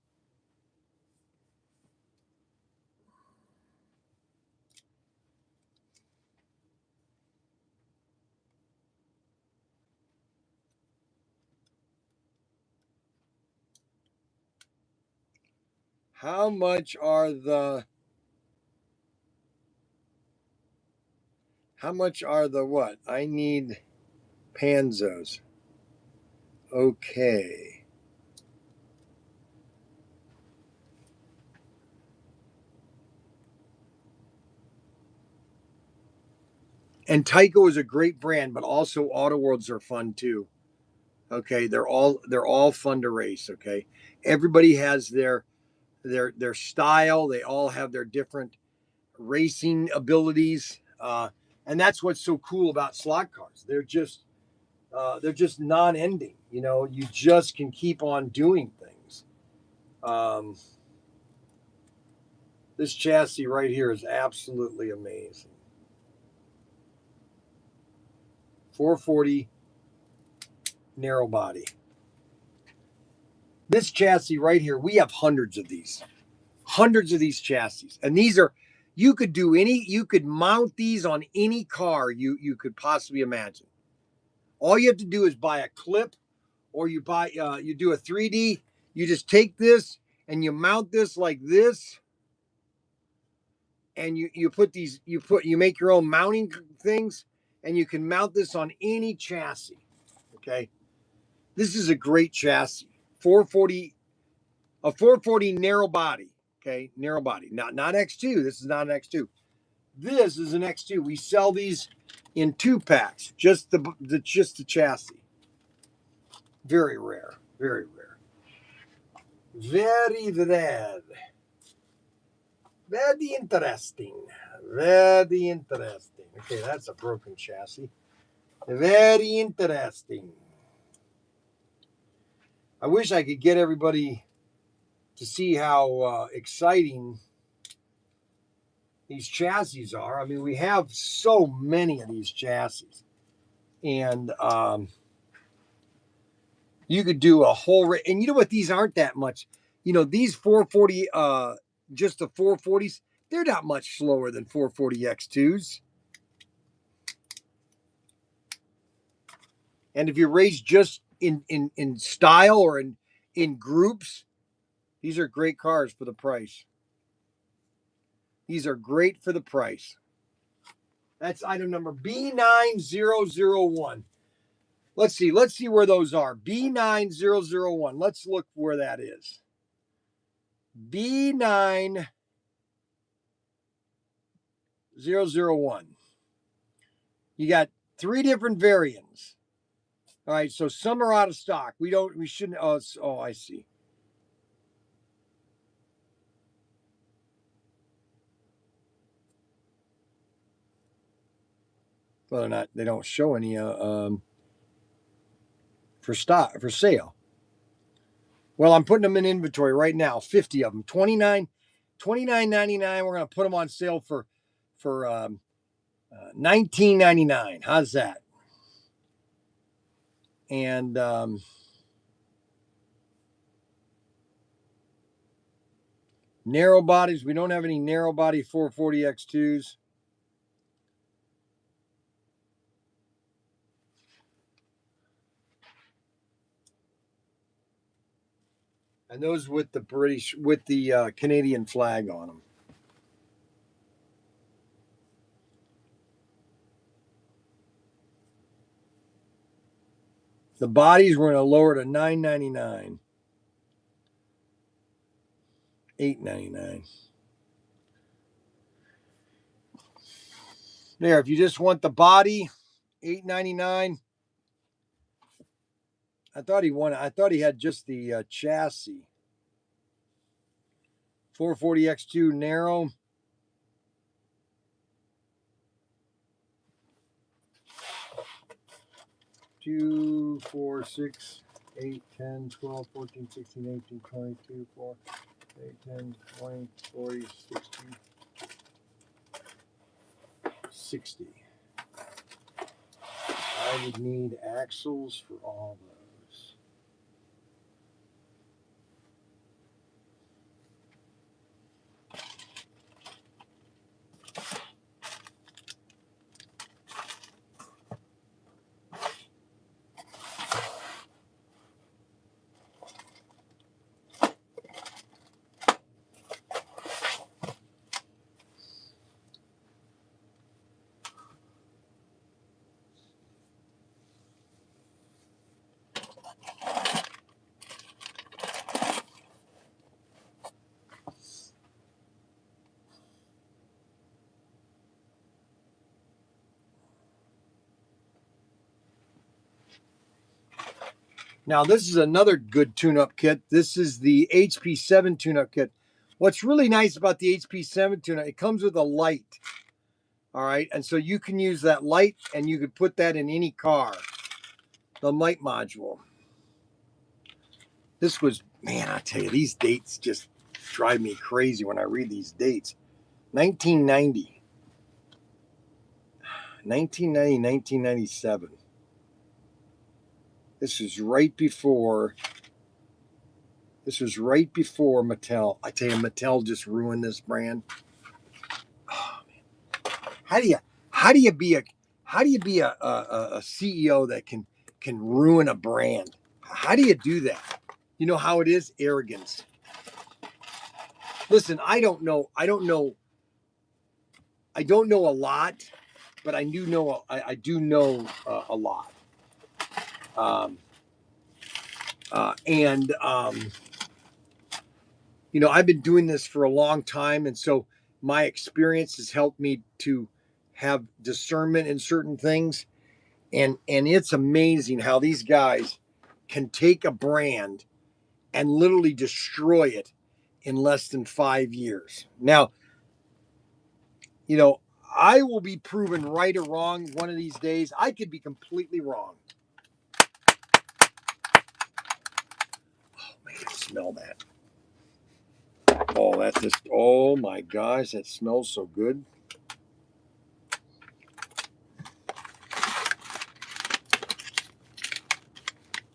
Speaker 1: How much are the what? I need Panzos. Okay. And Tyco is a great brand, but also Auto Worlds are fun too. Okay, they're all fun to race. Okay, everybody has their style. They all have their different racing abilities, and that's what's so cool about slot cars. They're just non-ending. You just can keep on doing things. This chassis right here is absolutely amazing. 440 narrow body. This chassis right here, we have hundreds of these chassis. And you could mount these on any car you could possibly imagine. All you have to do is buy a clip, or you do a 3D, You just take this and you mount this like this, and you make your own mounting things, and you can mount this on any chassis. Okay, this is a great chassis. 440, a 440 narrow body. Okay, narrow body, not X2. This is not an X2. This is an X2. We sell these in 2-packs, just the chassis. Very rare, very rare, very rare. Very interesting. Very interesting. Okay, that's a broken chassis. Very interesting. I wish I could get everybody to see how exciting these chassis are. I mean, we have so many of these chassis. And you could do a whole... And you know what? These aren't that much. You know, these 440, just the 440s, they're not much slower than 440 X2s. And if you race just in style or in groups, these are great cars for the price. These are great for the price. That's item number B9001. Let's see where those are. B9001. Let's look where that is. B9001. You got 3 different variants. All right, so some are out of stock. We shouldn't. Oh, I see. Whether or not they don't show any for sale. Well, I'm putting them in inventory right now. 50 of them, $29.99. We're gonna put them on sale for $19.99. How's that? And narrow bodies. We don't have any narrow body 440 X2s. And those with the Canadian flag on them. The bodies we're going to lower to $9.99, $8.99. There, if you just want the body, $8.99. I thought he had just the chassis. 440 X2 narrow. Two, 4, 6, 8, 10, 12, 14, 16, 18, 22, 4, 8, 10, 20, 40, 60, 60. I would need axles for all those. Now, this is another good tune-up kit. This is the HP7 tune-up kit. What's really nice about the HP7 tune-up, it comes with a light. All right, and so you can use that light, and you could put that in any car. The light module. This was, man, I tell you, these dates just drive me crazy when I read these dates. 1990. 1990, 1997. This was right before Mattel. I tell you, Mattel just ruined this brand. Oh, man. How do you be a CEO that can ruin a brand? How do you do that? You know how it is? Arrogance. Listen, I don't know a lot, but I do know a lot. And I've been doing this for a long time, and so my experience has helped me to have discernment in certain things. And it's amazing how these guys can take a brand and literally destroy it in less than 5 years. Now, I will be proven right or wrong one of these days. I could be completely wrong. Oh man, I smell that. Oh my gosh, that smells so good.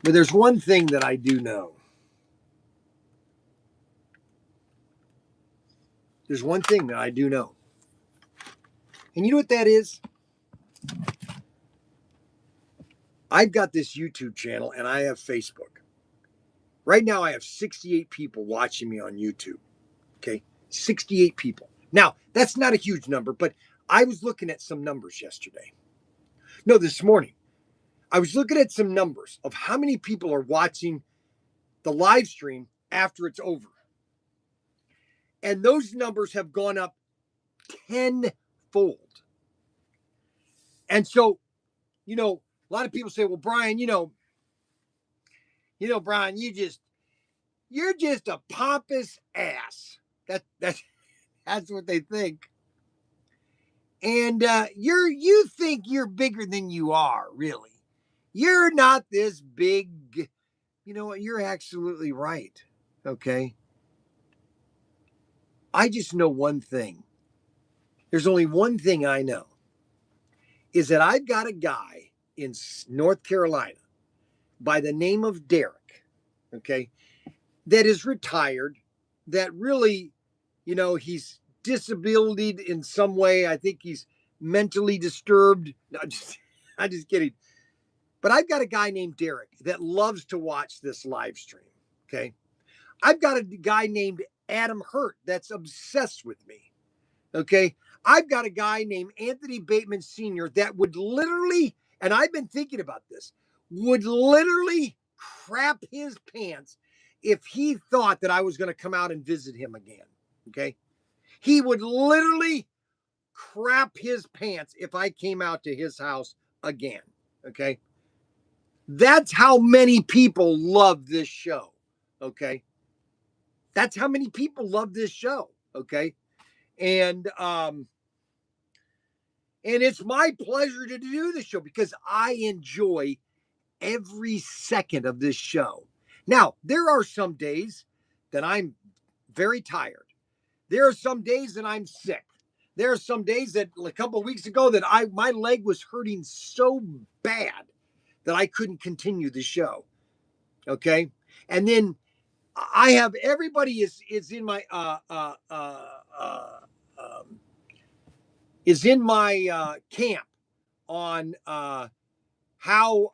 Speaker 1: But there's one thing that I do know. There's one thing that I do know. And you know what that is? I've got this YouTube channel and I have Facebook. Right now I have 68 people watching me on YouTube. Okay? 68 people. Now, that's not a huge number, but I was looking at some numbers yesterday. No, this morning. I was looking at some numbers of how many people are watching the live stream after it's over. And those numbers have gone up tenfold. And so, a lot of people say, well, Brian, Brian, you're just a pompous ass. That's what they think. And you think you're bigger than you are, really. You're not this big. You know what? You're absolutely right. Okay. I just know one thing. There's only one thing I know is that I've got a guy in North Carolina by the name of Derek, okay, that is retired, that really, he's disabilited in some way. I think he's mentally disturbed. No, I'm just kidding. But I've got a guy named Derek that loves to watch this live stream, okay? I've got a guy named Adam Hurt that's obsessed with me, okay? I've got a guy named Anthony Bateman Sr. that would literally, and I've been thinking about this, would literally crap his pants if he thought that I was going to come out and visit him again, okay? He would literally crap his pants if I came out to his house again, okay? That's how many people love this show, okay? That's how many people love this show, okay? And it's my pleasure to do the show because I enjoy every second of this show. Now, there are some days that I'm very tired. There are some days that I'm sick. There are some days that a couple of weeks ago that my leg was hurting so bad that I couldn't continue the show. Okay? And then I have everybody is in my is in my camp on how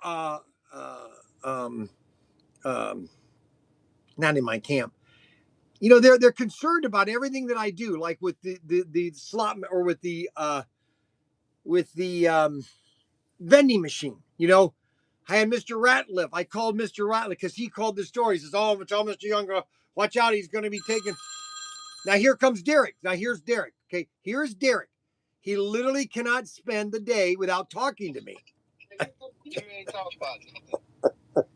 Speaker 1: not in my camp. They're concerned about everything that I do, like with the slot or with the vending machine. I had Mr. Ratliff. I called Mr. Ratliff because he called the story. He says, "Oh, tell Mr. Young, watch out. He's going to be taken." Now here comes Derek. Now here's Derek. Okay, here's Derek. He literally cannot spend the day without talking to me.
Speaker 2: You ain't talking about nothing.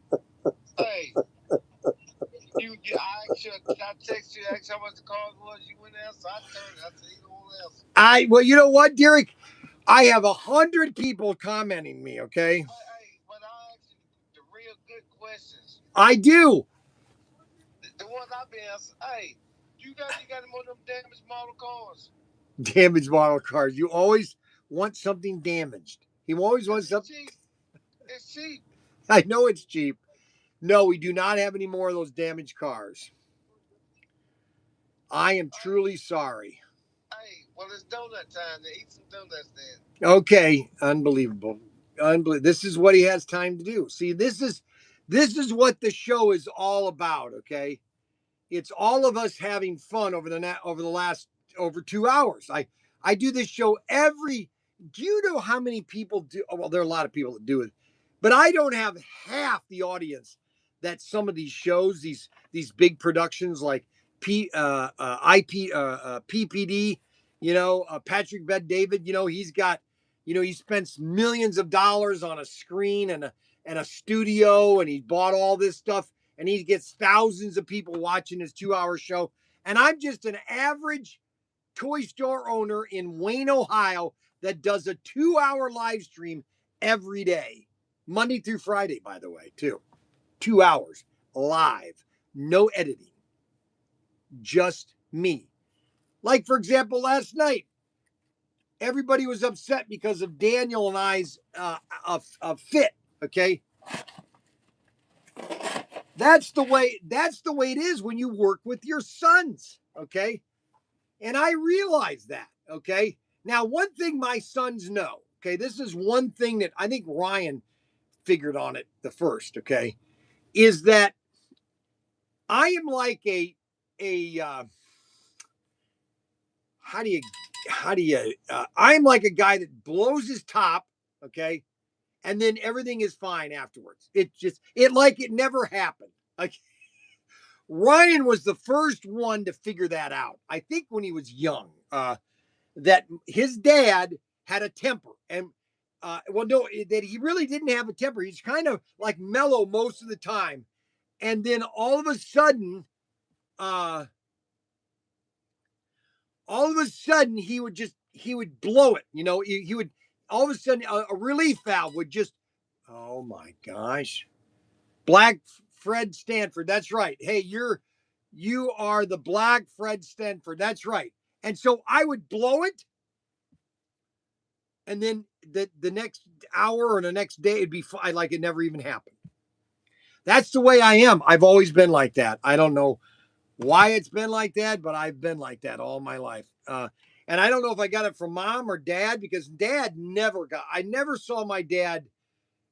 Speaker 2: Hey, I text you, asked how much the cost was. You went there, so I turned. I said, you know else.
Speaker 1: Well, you know what, Derek? I have 100 people commenting me. Okay.
Speaker 2: But I asked you the real good questions.
Speaker 1: I do.
Speaker 2: The ones I've been asking. Hey, you got any more of them damaged model cars?
Speaker 1: Damaged model cars. You always want something damaged. He always wants something.
Speaker 2: Cheap. It's cheap.
Speaker 1: I know it's cheap. No, we do not have any more of those damaged cars. I am truly sorry.
Speaker 2: Hey, well, it's donut time. Eat some donuts then.
Speaker 1: Okay, unbelievable. This is what he has time to do. See, this is This is what the show is all about, okay? It's all of us having fun over the last over 2 hours. I do this show every. Do you know how many people do? Well, there are a lot of people that do it, but I don't have half the audience that some of these shows, these big productions like PPD, Patrick Bet David, he's got, he spends millions of dollars on a screen and a studio, and he bought all this stuff, and he gets thousands of people watching his 2 hour show. And I'm just an average toy store owner in Wayne, Ohio, that does a 2 hour live stream every day, Monday through Friday, by the way, too. 2 hours live, no editing, just me. Like, for example, last night, everybody was upset because of Daniel and I's fit. Okay. That's the way it is when you work with your sons. Okay. And I realize that. Okay. Now, one thing my sons know, okay, this is one thing that I think Ryan figured on it the first, okay, is that I am like a I'm like a guy that blows his top, okay, and then everything is fine afterwards. It never happened. Like, Ryan was the first one to figure that out. I think when he was young, that his dad had a temper, and no, that he really didn't have a temper. He's kind of like mellow most of the time, and then uh, all of a sudden he would blow it. He would all of a sudden a relief valve would just. Oh my gosh, Black Fred Stanford. That's right. Hey, you are the Black Fred Stanford. That's right. And so I would blow it, and then the next hour or the next day it'd be fine, like it never even happened. That's the way I am. I've always been like that. I don't know why it's been like that, but I've been like that all my life. And I don't know if I got it from mom or dad, because I never saw my dad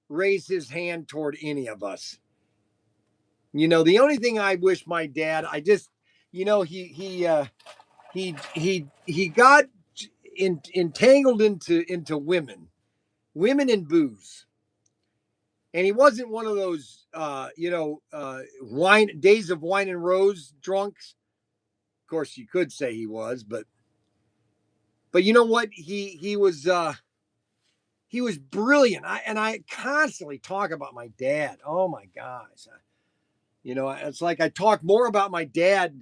Speaker 1: raise his hand toward any of us. The only thing I wish my dad, he got entangled into women and booze. And he wasn't one of those, days of wine and rose drunks. Of course, you could say he was, but you know what? He was brilliant. I constantly talk about my dad. Oh my gosh, it's like I talk more about my dad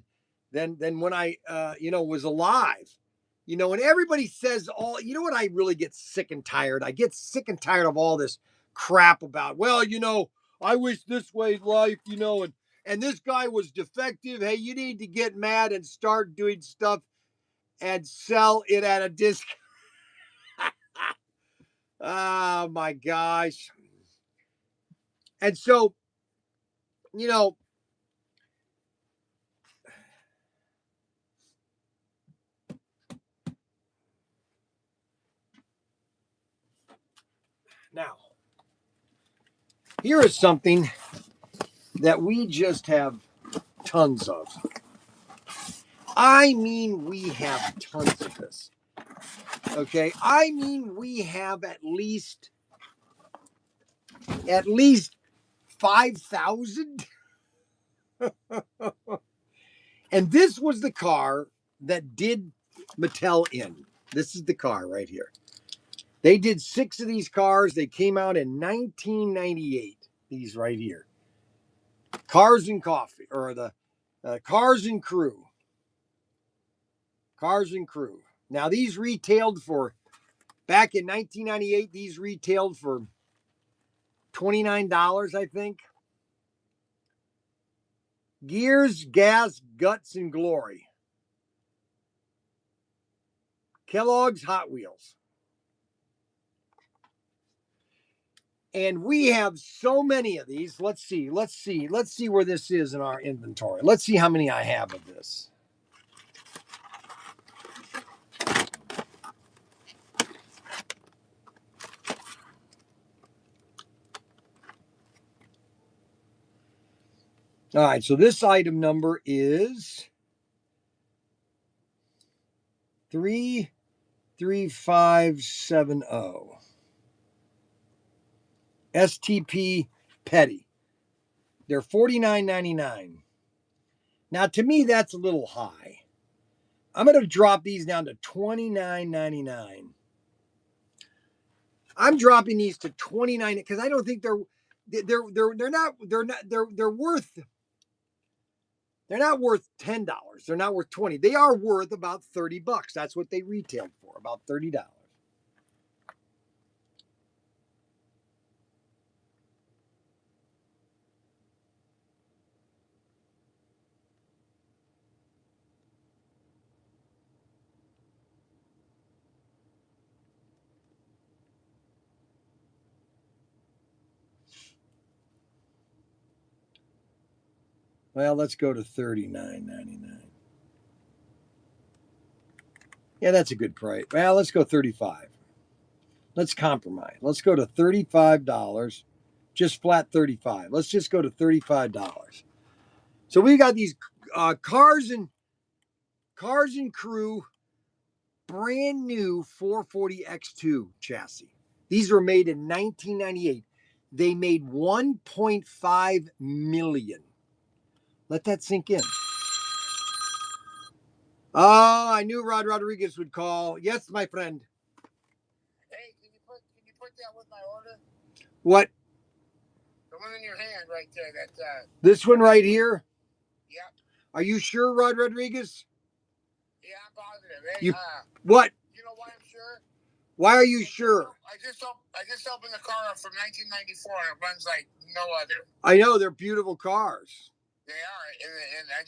Speaker 1: than when I was alive. And everybody says all. You know what? I really get sick and tired. I get sick and tired of all this crap about. Well, I wish this way life. And this guy was defective. Hey, you need to get mad and start doing stuff and sell it at a discount. Oh my gosh. And so, you know, now, here is something that we just have tons of. I mean, we have tons of this. Okay. I mean, we have at least 5,000. And this was the car that did Mattel in. This is the car right here. They did 6 of these cars. They came out in 1998. These right here. Cars and Coffee, or the Cars and Crew. Cars and Crew. Now, these retailed for, back in 1998, these retailed for $29, I think. Gears, Gas, Guts, and Glory. Kellogg's Hot Wheels. And we have so many of these. Let's see where this is in our inventory. Let's see how many I have of this. All right, so this item number is 33570. STP Petty. They're $49.99. Now, to me, that's a little high. I'm going to drop these down to $29.99. I'm dropping these to $29 because I don't think they're worth $10. They're not worth $20. They are worth about $30. That's what they retailed for, about $30. Well, let's go to $39.99. Yeah, that's a good price. Well, let's go $35. Let's compromise. Let's go to $35. Just flat 35. Let's just go to $35. So we got these cars and crew brand new 440 X2 chassis. These were made in 1998. They made 1.5 million. Let that sink in. Oh, I knew Rod Rodriguez would call. Yes, my friend.
Speaker 2: Hey, can you put that with my order?
Speaker 1: What?
Speaker 2: The one in your hand right there.
Speaker 1: This one right here?
Speaker 2: Yeah.
Speaker 1: Are you sure, Rod Rodriguez?
Speaker 2: Yeah, I'm positive. Hey,
Speaker 1: what?
Speaker 2: You know why I'm sure?
Speaker 1: Why are you sure?
Speaker 2: I just opened the car up from 1994 and it runs like no other.
Speaker 1: I know, they're beautiful cars.
Speaker 2: They are, and I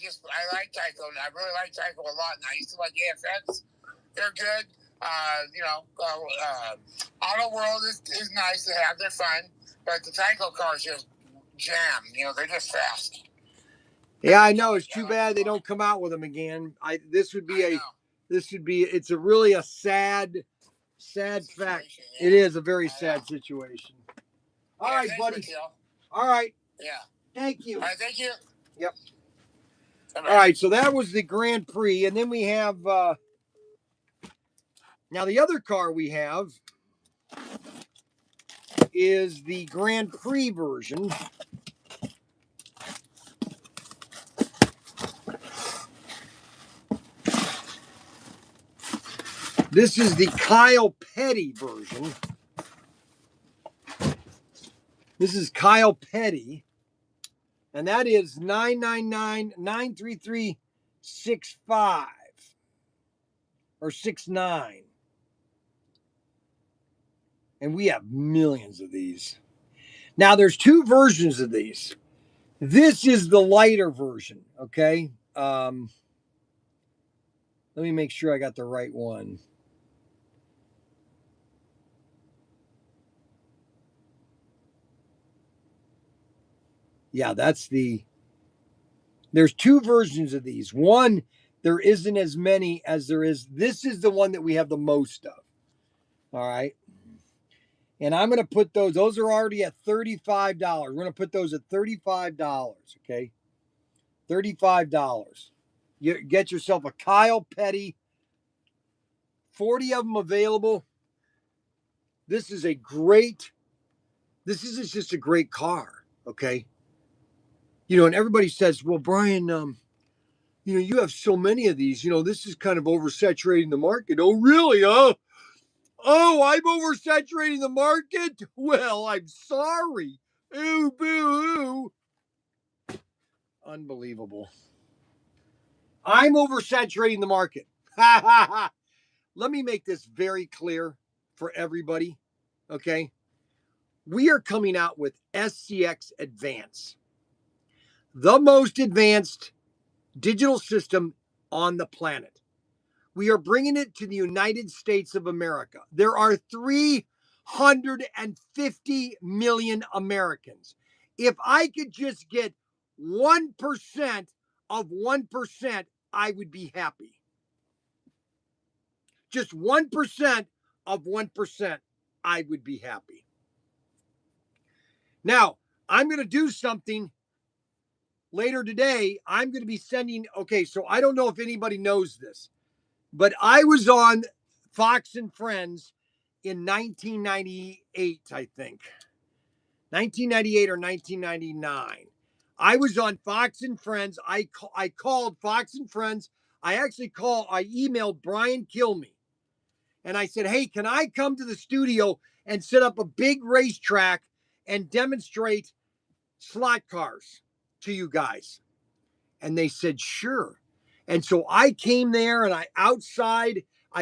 Speaker 2: like Tyco. I really like Tyco a lot, and I used to like AFX. They're good. Auto World is nice to have. They're fun, but the Tyco cars just jam. They're just fast.
Speaker 1: Yeah, I know. It's too bad they don't come out with them again. It's really a sad fact. Yeah. It is a very sad situation. All right, buddy. All right.
Speaker 2: Yeah.
Speaker 1: Thank you.
Speaker 2: All right, thank you.
Speaker 1: Yep. All right, so that was the Grand Prix, and then we have now the other car we have is the Grand Prix version. This is the Kyle Petty version. This is Kyle Petty, and that is 999-93365 or 69. And we have millions of these. Now, there's two versions of these. This is the lighter version, okay? Let me make sure I got the right one. Yeah, there's two versions of these. One, there isn't as many as there is. This is the one that we have the most of. All right. And I'm going to put those are already at $35. We're going to put those at $35, okay? $35. You get yourself a Kyle Petty, 40 of them available. This is just a great car, okay? And everybody says, well, Brian, you have so many of these, this is kind of oversaturating the market. Oh, really? Oh, I'm oversaturating the market? Well, I'm sorry. Ooh, boo, ooh. Unbelievable. I'm oversaturating the market. Ha, ha, ha. Let me make this very clear for everybody, okay? We are coming out with SCX Advance, the most advanced digital system on the planet. We are bringing it to the United States of America. There are 350 million Americans. If I could just get 1% of 1%, I would be happy. Just 1% of 1%, I would be happy. Now, I'm going to do something later today, I'm going to be sending. Okay, so I don't know if anybody knows this, but I was on Fox and Friends in 1998, I think. 1998 or 1999. I was on Fox and Friends. I called Fox and Friends. I emailed Brian Kilme. And I said, hey, can I come to the studio and set up a big racetrack and demonstrate slot cars to you guys? And they said, sure. And so I came there and I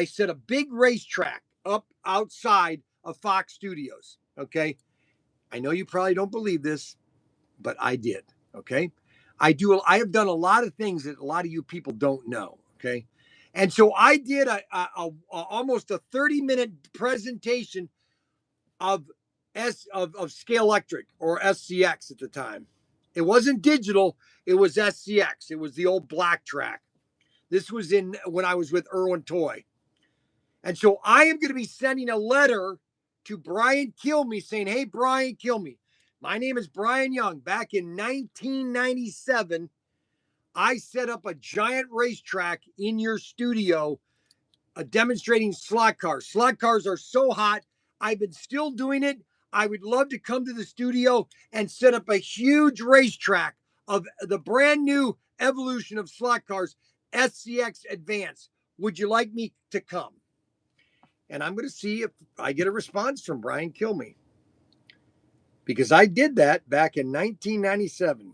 Speaker 1: set a big racetrack up outside of Fox Studios. Okay. I know you probably don't believe this, but I did. Okay. I have done a lot of things that a lot of you people don't know. Okay. And so I did almost a 30-minute presentation of Scale Electric, or SCX at the time. It wasn't digital, it was SCX. It was the old black track. This was when I was with Irwin Toy. And so I am going to be sending a letter to Brian Kilme saying, hey, Brian Kilme, my name is Brian Young. Back in 1997, I set up a giant racetrack in your studio, demonstrating slot cars. Slot cars are so hot. I've been still doing it. I would love to come to the studio and set up a huge racetrack of the brand new evolution of slot cars, SCX Advance. Would you like me to come? And I'm going to see if I get a response from Brian Kilme, because I did that back in 1997.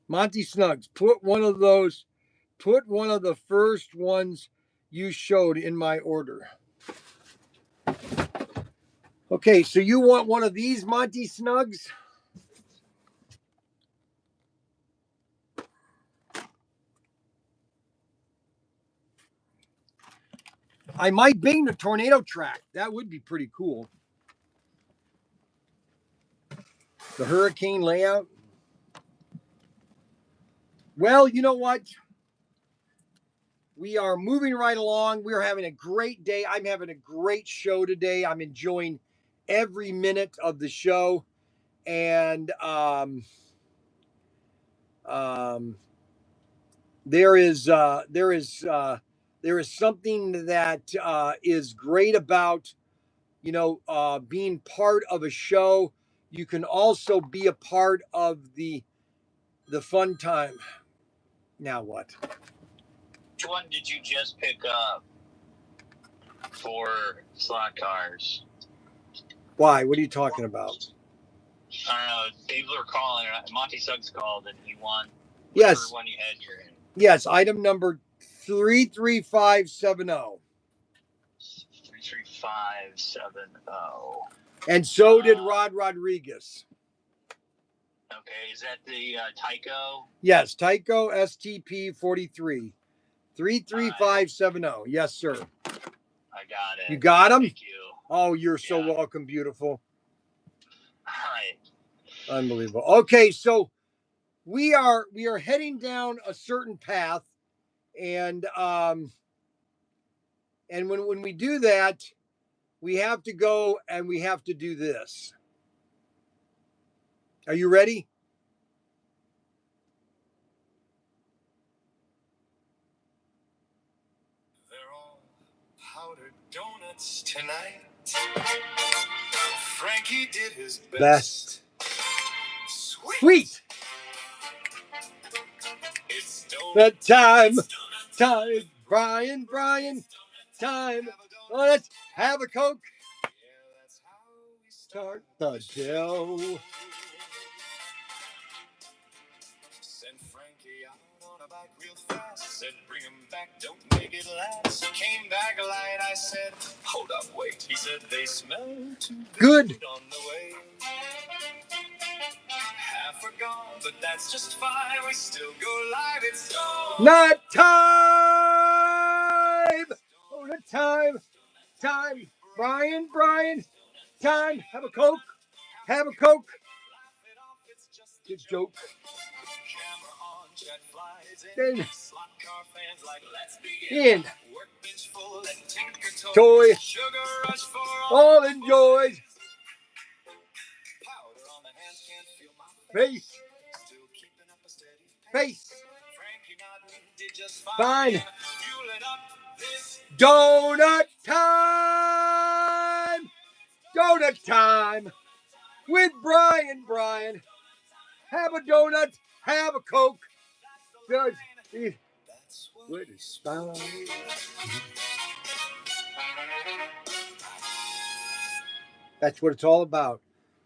Speaker 1: Monty Snugs, put one of the first ones you showed in my order. Okay, so you want one of these, Monty Snugs? I might bring the tornado track. That would be pretty cool. The hurricane layout. Well, you know what? We are moving right along. We're having a great day. I'm having a great show today. I'm enjoying every minute of the show. And there is something that is great about, being part of a show. You can also be a part of the fun time. Now what?
Speaker 3: Which one did you just pick up for slot cars?
Speaker 1: Why? What are you talking about?
Speaker 3: I don't know. People are calling. Monty Suggs called, and he won.
Speaker 1: Yes.
Speaker 3: One you had here.
Speaker 1: Yes, item number 33570.
Speaker 3: 33570.
Speaker 1: And so did Rod Rodriguez.
Speaker 3: Okay, is that the Tyco?
Speaker 1: Yes, Tyco STP 43. 33570. Yes, sir.
Speaker 3: I got it.
Speaker 1: You got him?
Speaker 3: Thank you.
Speaker 1: Oh, you're so welcome, beautiful.
Speaker 3: All right.
Speaker 1: Unbelievable. Okay, so we are heading down a certain path, and when we do that, we have to go and we have to do this. Are you ready?
Speaker 4: They're all powdered donuts tonight. Frankie did his best.
Speaker 1: Sweet.
Speaker 4: It's
Speaker 1: the time, Brian, time. Oh, let's have a Coke.
Speaker 4: Yeah, that's how we
Speaker 1: Start the show.
Speaker 4: Sent Frankie out on a bike real fast. Said, bring him back, don't make it last. Came back light, I said, hold up, wait. He said, they smell too good on the way. Half are gone, but that's just fine. We still go live. It's
Speaker 1: not time. Oh, the time. Brian, time. Have a Coke. Have a Coke.
Speaker 4: It's just
Speaker 1: a joke.
Speaker 4: Camera on,
Speaker 1: Then in toy, all enjoys. Face, face, fine. Donut time! Donut time with Brian. Brian, have a donut, have a Coke. Good. What is fine? That's what it's all about.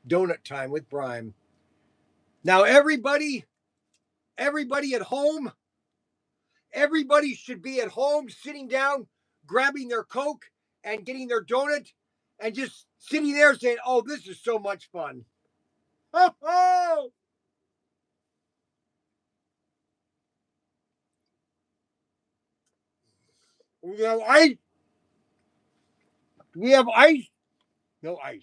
Speaker 1: Donut time with Brian. Now, everybody at home, everybody should be at home sitting down, grabbing their Coke and getting their donut and just sitting there saying, oh, this is so much fun. Ho, ho! We have ice. We have ice. No ice.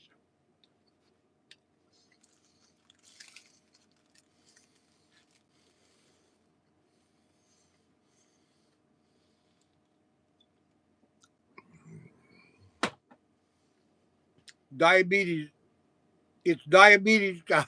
Speaker 1: Diabetes. It's diabetes time.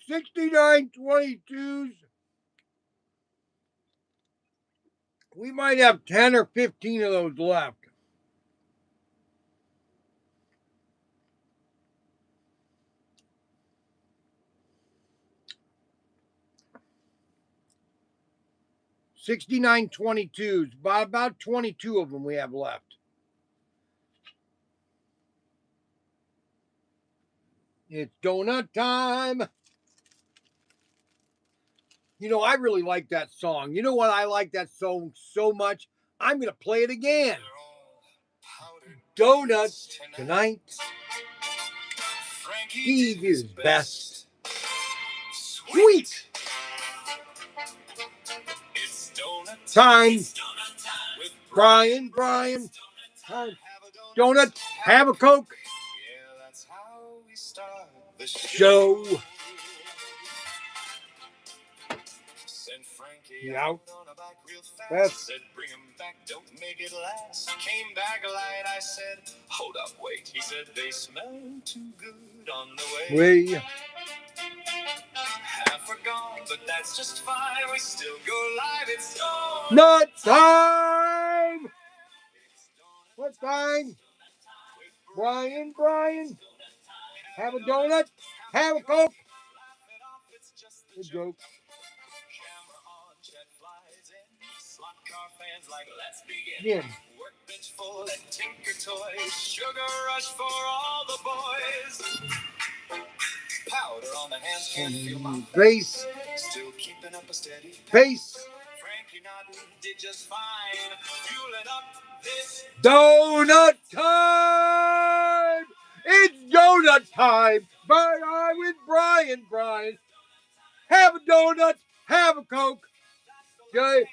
Speaker 1: 6922s. We might have 10 or 15 of those left. $69.22s. About 22 of them we have left. It's donut time. You know, I really like that song. You know what? I like that song so much. I'm going to play it again. Donuts tonight. He is best. Sweet.
Speaker 4: It's donut
Speaker 1: Time. Brian. Time. Donut. Have a Coke.
Speaker 4: Yeah, that's how we start the
Speaker 1: Show.
Speaker 4: Sent Frankie
Speaker 1: Out.
Speaker 4: on a bike real fast.
Speaker 1: That's-
Speaker 4: Said, bring him back, don't make it last. Came back light, I said, hold up, wait. He said, they smell too good on the way. Half are gone, but that's just fine. We still go live. It's
Speaker 1: Nut time. What time? Brian. Have a donut. Have a Coke. Good joke.
Speaker 4: Camera on, jet flies in. Slot car fans like, let's begin.
Speaker 1: Again.
Speaker 4: Workbench full and TinkerToys. Sugar rush for all the boys. Powder on the hands, can't feel my
Speaker 1: Face.
Speaker 4: Still keeping up a steady
Speaker 1: Face.
Speaker 4: Frankie Naughton did just fine. Fueling up this
Speaker 1: Donut time. It's donut time. But I'm with Brian. Have a donut. Have a Coke. Okay.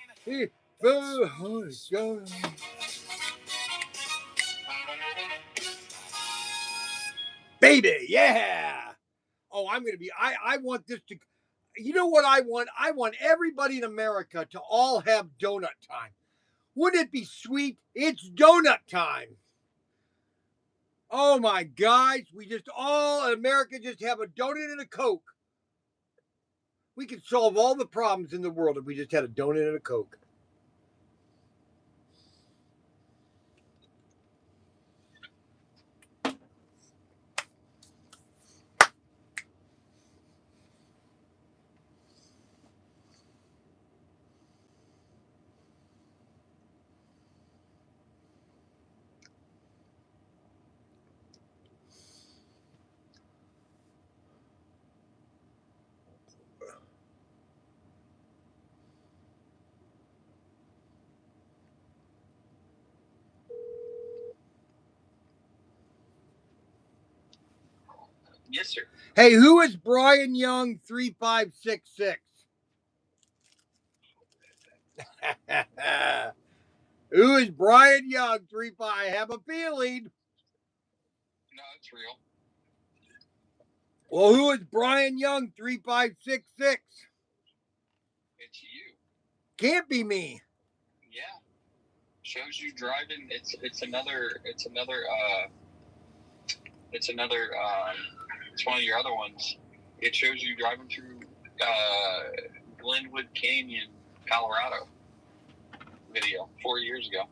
Speaker 1: Baby, yeah. Oh, I'm gonna be. I want this to. You know what I want? I want everybody in America to all have donut time. Wouldn't it be sweet? It's donut time. Oh my guys, we just all in America just have a donut and a Coke. We could solve all the problems in the world if we just had a donut and a Coke.
Speaker 3: Yes, sir.
Speaker 1: Hey, who is Brian Young 3566? Who is Brian Young 35? I have a feeling.
Speaker 2: No, it's real.
Speaker 1: Well, who is Brian Young 3566?
Speaker 2: It's you.
Speaker 1: Can't be me.
Speaker 2: Yeah. Shows you driving. It's another. It's one of your other ones. It shows you driving through Glenwood Canyon, Colorado. Video 4 years ago.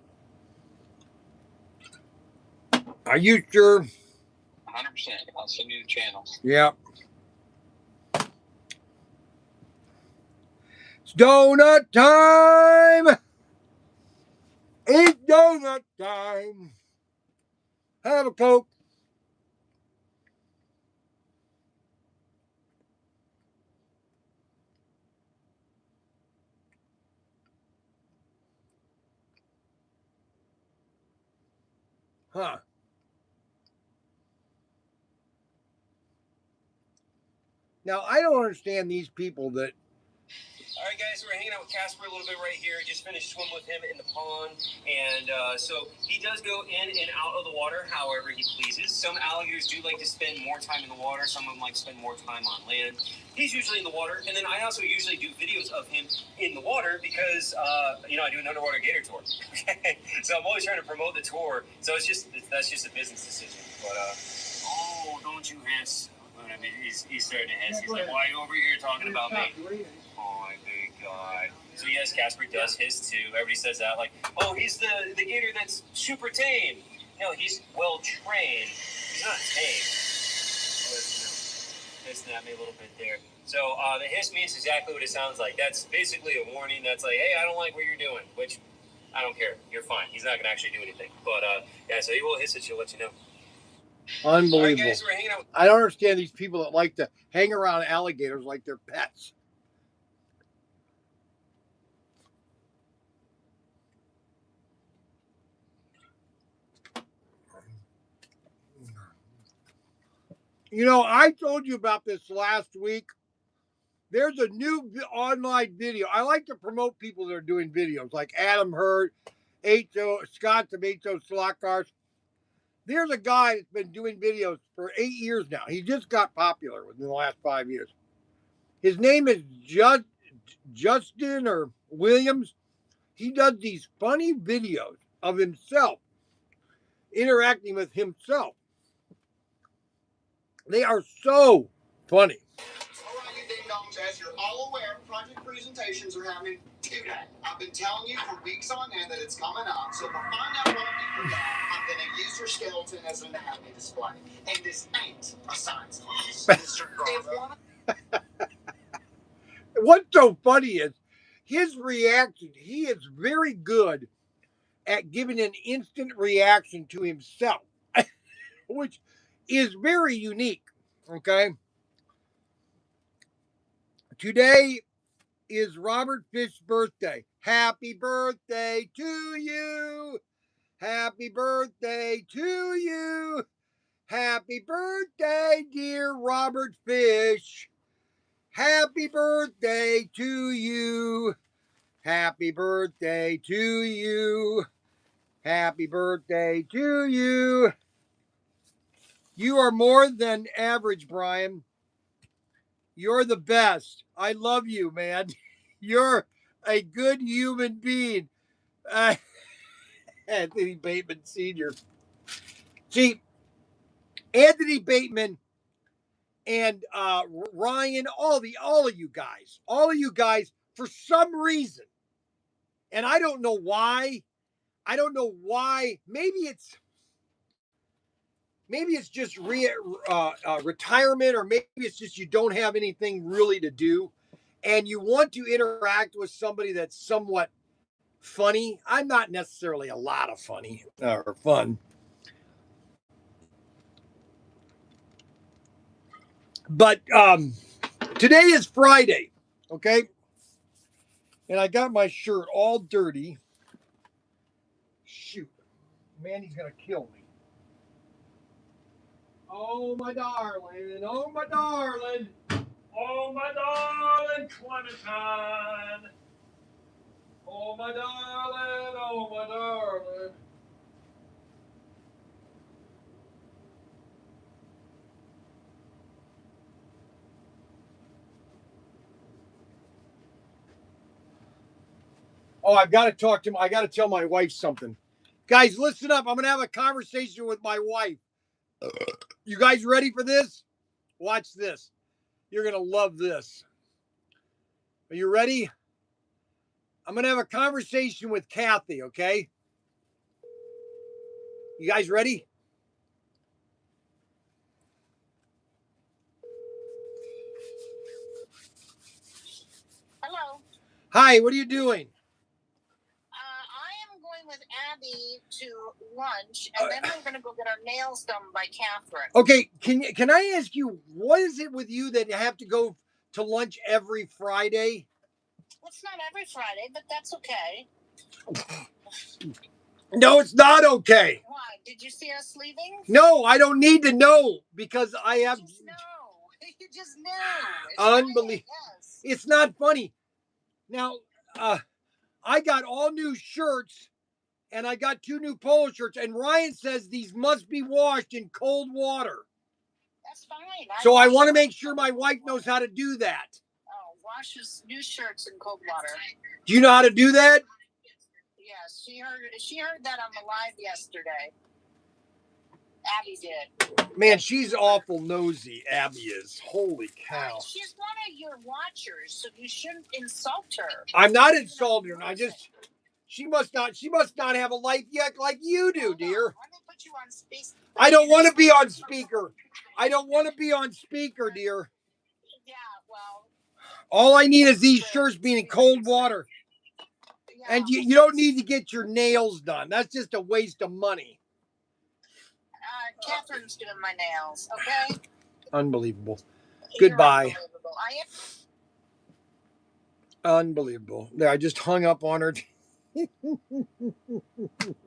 Speaker 1: Are you sure?
Speaker 2: 100%. I'll send you the channel.
Speaker 1: Yeah. It's donut time. It's donut time. Have a Coke. Huh. Now, I don't understand these people that.
Speaker 5: All right, guys, so we're hanging out with Casper a little bit right here. Just finished swimming with him in the pond. And so he does go in and out of the water however he pleases. Some alligators do like to spend more time in the water. Some of them like to spend more time on land. He's usually in the water. And then I also usually do videos of him in the water because, I do an underwater gator tour. So I'm always trying to promote the tour. So that's just a business decision. But, oh, don't you hiss. I mean, he's starting to hiss. He's like, why are you over here talking about me? Oh, my big guy. So yes, Casper does hiss too. Everybody says that, like, oh, he's the gator that's super tame. No, he's well trained. He's not tame. Oh, hissing at me a little bit there. So the hiss means exactly what it sounds like. That's basically a warning. That's like, hey, I don't like what you're doing, which I don't care. You're fine. He's not gonna actually do anything. But yeah, so he will hiss at you, let you know.
Speaker 1: Unbelievable.
Speaker 5: All right, guys, so we're hanging out.
Speaker 1: I don't understand these people that like to hang around alligators like they're pets. You know, I told you about this last week. There's a new online video. I like to promote people that are doing videos, like Adam Hurd, Scott from H.O. Slot Cars. There's a guy that's been doing videos for 8 years now. He just got popular within the last 5 years. His name is Justin or Williams. He does these funny videos of himself interacting with himself. They are so funny.
Speaker 6: All right, you ding-dongs, as you're all aware, project presentations are happening today. I've been telling you for weeks on end that it's coming up, so to find out what you forgot, I'm going to use your skeleton as an anatomy display. And this ain't a science class.
Speaker 1: What's so funny is his reaction. He is very good at giving an instant reaction to himself, which is very unique. Okay. Today is Robert Fish's birthday. Happy birthday to you. Happy birthday to you. Happy birthday, dear Robert Fish. Happy birthday to you. Happy birthday to you. Happy birthday to you. You are more than average, Brian. You're the best. I love you, man. You're a good human being. Anthony Bateman Sr. See, Anthony Bateman and Ryan, all of you guys, for some reason, and I don't know why. Maybe it's just retirement, or maybe it's just you don't have anything really to do, and you want to interact with somebody that's somewhat funny. I'm not necessarily a lot of funny or fun, but today is Friday, okay? And I got my shirt all dirty. Shoot, man, he's gonna kill me. Oh, my darling. Oh, my darling.
Speaker 4: Oh, my darling Clementine.
Speaker 1: Oh, my darling. Oh, my darling. Oh, I've got to talk to him. I got to tell my wife something. Guys, listen up. I'm going to have a conversation with my wife. You guys ready for this? Watch this. You're going to love this. Are you ready? I'm going to have a conversation with Kathy, okay? You guys ready?
Speaker 7: Hello.
Speaker 1: Hi, what are you doing?
Speaker 7: I am going with Abby to lunch, and then we're going to go get our nails done by Catherine.
Speaker 1: Okay, can I ask you, what is it with you that you have to go to lunch every Friday?
Speaker 7: Well, it's not every Friday, but that's okay.
Speaker 1: No, it's not okay.
Speaker 7: Why? Did you see us leaving?
Speaker 1: No, I don't need to know because I have.
Speaker 7: You just know. You just knew. It's
Speaker 1: Unbelievable.
Speaker 7: Friday, yes.
Speaker 1: It's not funny. Now, I got all new shirts and I got 2 new polo shirts, and Ryan says these must be washed in cold water.
Speaker 7: That's fine.
Speaker 1: So I want to make sure my wife knows how to do that.
Speaker 7: Oh, wash his new shirts in cold water.
Speaker 1: Do you know how to do that?
Speaker 7: Yes, she heard that on the live yesterday. Abby did.
Speaker 1: Man, she's awful nosy, Abby is. Holy cow.
Speaker 7: She's one of your watchers, so you shouldn't insult her.
Speaker 1: I'm not insulting her. She must not have a life yet like you do, dear.
Speaker 7: Let me put you on speaker.
Speaker 1: I don't want to be on speaker. I don't want to be on speaker, dear.
Speaker 7: Yeah, well.
Speaker 1: All I need is these shirts being in cold water.
Speaker 7: Yeah.
Speaker 1: And you don't need to get your nails done. That's just a waste of money.
Speaker 7: Catherine's doing my nails, okay?
Speaker 1: Unbelievable. Goodbye.
Speaker 7: Unbelievable.
Speaker 1: Unbelievable. There, I just hung up on her.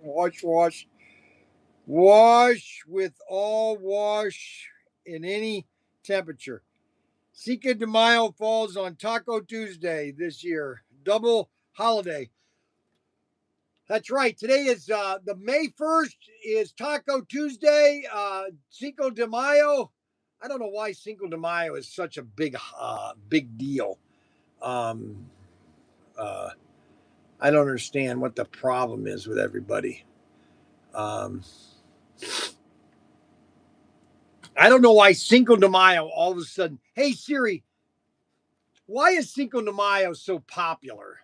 Speaker 1: Wash. Wash with all wash in any temperature. Cinco de Mayo falls on Taco Tuesday this year. Double holiday. That's right. Today is the May 1st is Taco Tuesday. Cinco de Mayo. I don't know why Cinco de Mayo is such a big deal. I don't understand what the problem is with everybody. I don't know why Cinco de Mayo all of a sudden. Hey Siri, why is Cinco de Mayo so popular?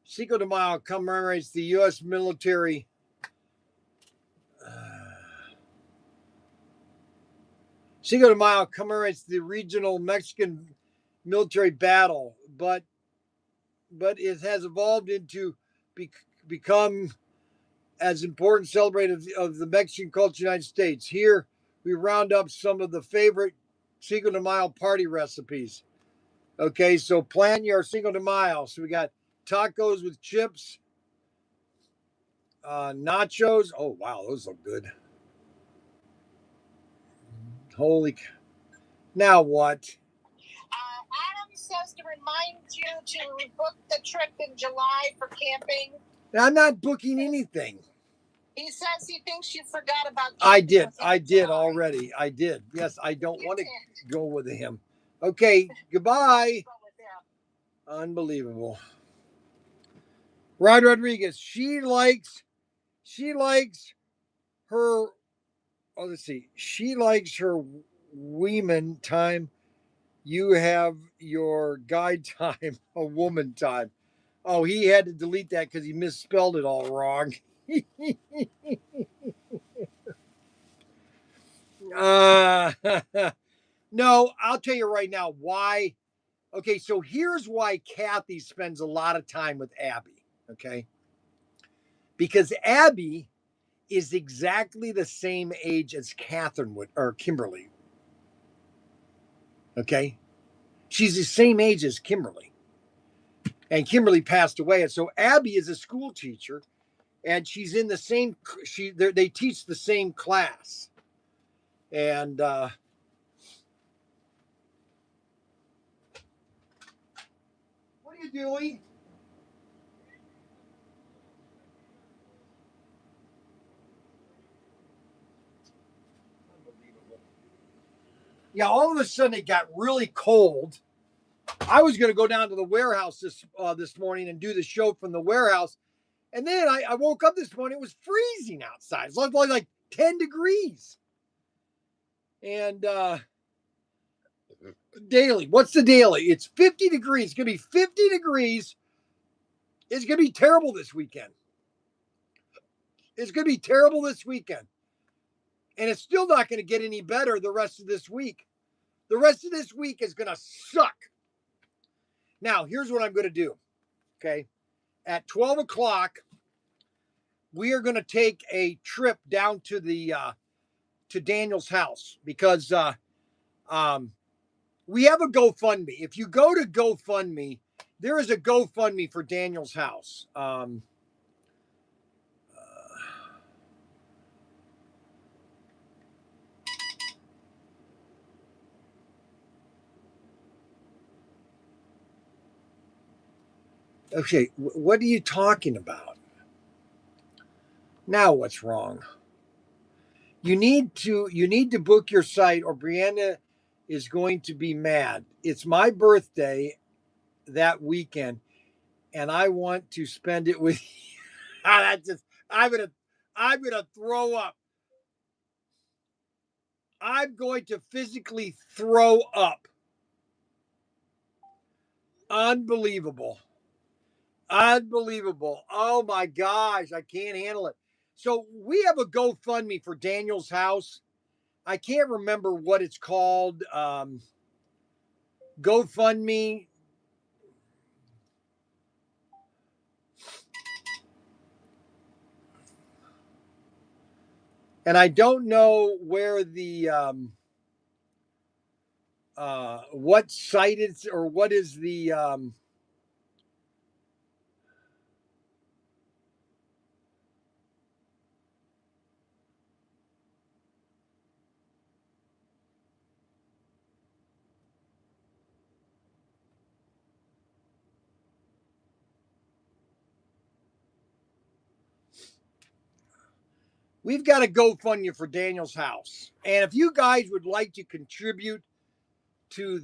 Speaker 1: Cinco de Mayo commemorates the U.S. military. Cinco de Mayo commemorates the regional Mexican military battle, but it has evolved into become as important celebrated of the Mexican culture in the United States. Here we round up some of the favorite Cinco de Mayo party recipes. Okay, so plan your Cinco de Mayo. So we got tacos with chips, nachos. Oh wow, those look good. Holy cow. Now what?
Speaker 7: Adam says to remind you to book the trip in July for camping.
Speaker 1: I'm not booking anything.
Speaker 7: He says he thinks you forgot about
Speaker 1: camping. I did already. I did. Yes, I don't want to go with him. Okay, goodbye. Unbelievable. Rod Rodriguez, she likes her, let's see, she likes her women time. You have your guy time, a woman time. Oh, he had to delete that because he misspelled it all wrong. No, I'll tell you right now why. Okay, so here's why Kathy spends a lot of time with Abby. Okay, because Abby is exactly the same age as Catherine would, or Kimberly. Okay, she's the same age as Kimberly, and Kimberly passed away, and so Abby is a school teacher, and she's in the same. They teach the same class, and what are you doing? Unbelievable. Yeah, all of a sudden it got really cold. I was going to go down to the warehouse this morning and do the show from the warehouse. And then I woke up this morning, it was freezing outside. It's like 10 degrees. And daily, what's the daily? It's 50 degrees. It's going to be 50 degrees. It's going to be terrible this weekend. It's going to be terrible this weekend. And it's still not going to get any better the rest of this week. The rest of this week is going to suck. Now, here's what I'm going to do. Okay. At 12 o'clock, we are going to take a trip down to the to Daniel's house because we have a GoFundMe. If you go to GoFundMe, there is a GoFundMe for Daniel's house. Okay, what are you talking about? Now what's wrong? You need to book your site or Brianna is going to be mad. It's my birthday that weekend and I want to spend it with you. That's just I'm gonna throw up. I'm going to physically throw up. Unbelievable. Unbelievable. Oh my gosh, I can't handle it. So we have a GoFundMe for Daniel's house. I can't remember what it's called. GoFundMe. And I don't know where the what site it's or what is the we've got a GoFundMe for Daniel's house. And if you guys would like to contribute to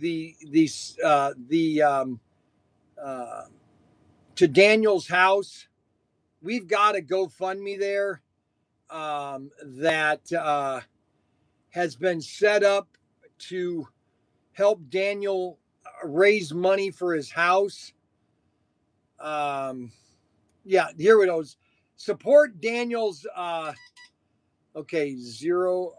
Speaker 1: to Daniel's house, we've got a GoFundMe there that has been set up to help Daniel raise money for his house. Yeah, here it goes. Support Daniel's. Okay, zero.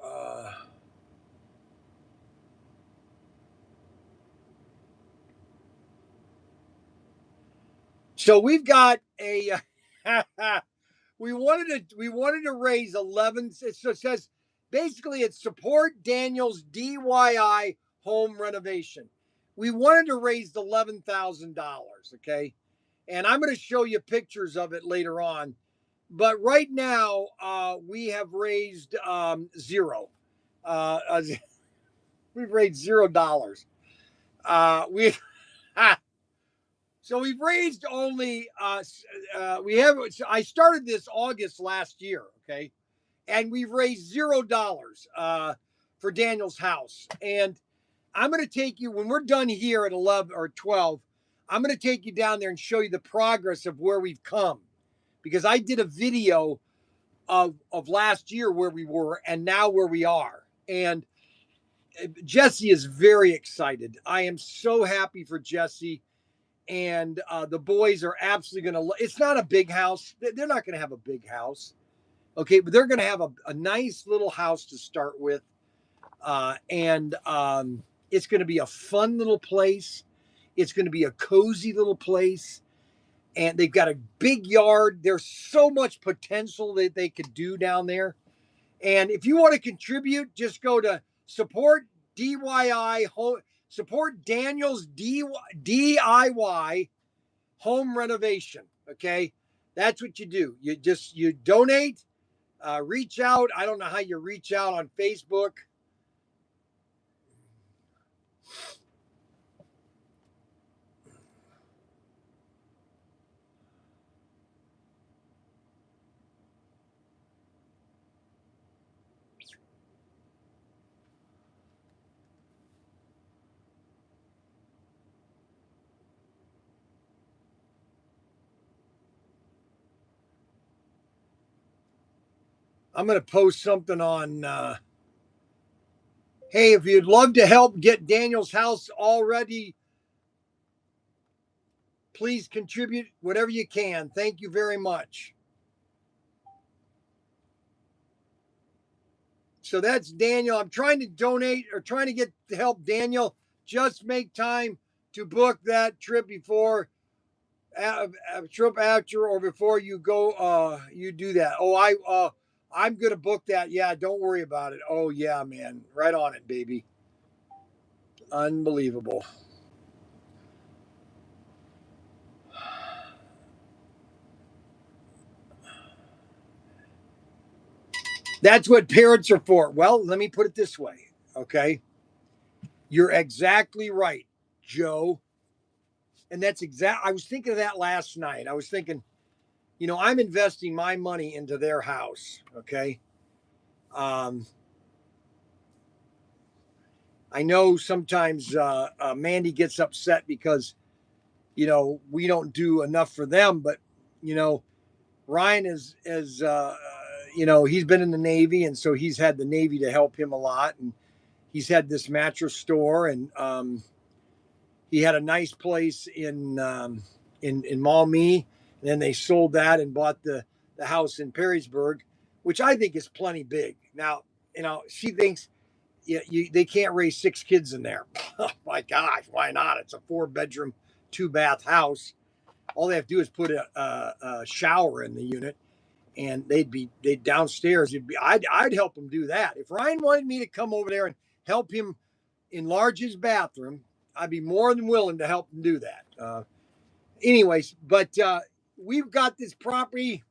Speaker 1: So we've got a. we wanted to raise 11. So it says basically it's support Daniel's DIY home renovation. We wanted to raise $11,000. Okay, and I'm going to show you pictures of it later on. But right now, we have raised zero. We've raised $0. We so we've raised only. We have. I started this August last year. Okay, and we've raised $0 for Daniel's house. And I'm going to take you when we're done here at 11 or 12. I'm going to take you down there and show you the progress of where we've come, because I did a video of last year where we were and now where we are. And Jesse is very excited. I am so happy for Jesse. And the boys are absolutely going to, it's not a big house. They're not going to have a big house. Okay. But they're going to have a nice little house to start with. And it's going to be a fun little place. It's going to be a cozy little place. And they've got a big yard. There's so much potential that they could do down there. And if you want to contribute, just go to support DIY home, support Daniel's DIY home renovation. Okay. That's what you do. You donate, reach out. I don't know how you reach out on Facebook. I'm going to post something on, hey, if you'd love to help get Daniel's house all ready, please contribute whatever you can. Thank you very much. So that's Daniel. I'm trying to donate or trying to get to help Daniel. Just make time to book that trip before a trip after or before you go. You do that. I'm gonna book that. Yeah, don't worry about it. Oh yeah, man, right on it, baby. Unbelievable. That's what parents are for. Well, let me put it this way. Okay, you're exactly right, Joe. And that's I was thinking of that last night. I was thinking, I'm investing my money into their house. Okay. Um, I know sometimes Mandy gets upset because, we don't do enough for them, but, Ryan he's been in the Navy. And so he's had the Navy to help him a lot. And he's had this mattress store and he had a nice place in Maumee. And then they sold that and bought the house in Perrysburg, which I think is plenty big. Now, she thinks they can't raise 6 kids in there. Oh my gosh, why not? It's a 4-bedroom, 2-bath house. All they have to do is put a shower in the unit, and they'd downstairs. I'd help them do that. If Ryan wanted me to come over there and help him enlarge his bathroom, I'd be more than willing to help him do that. Anyways, but we've got this property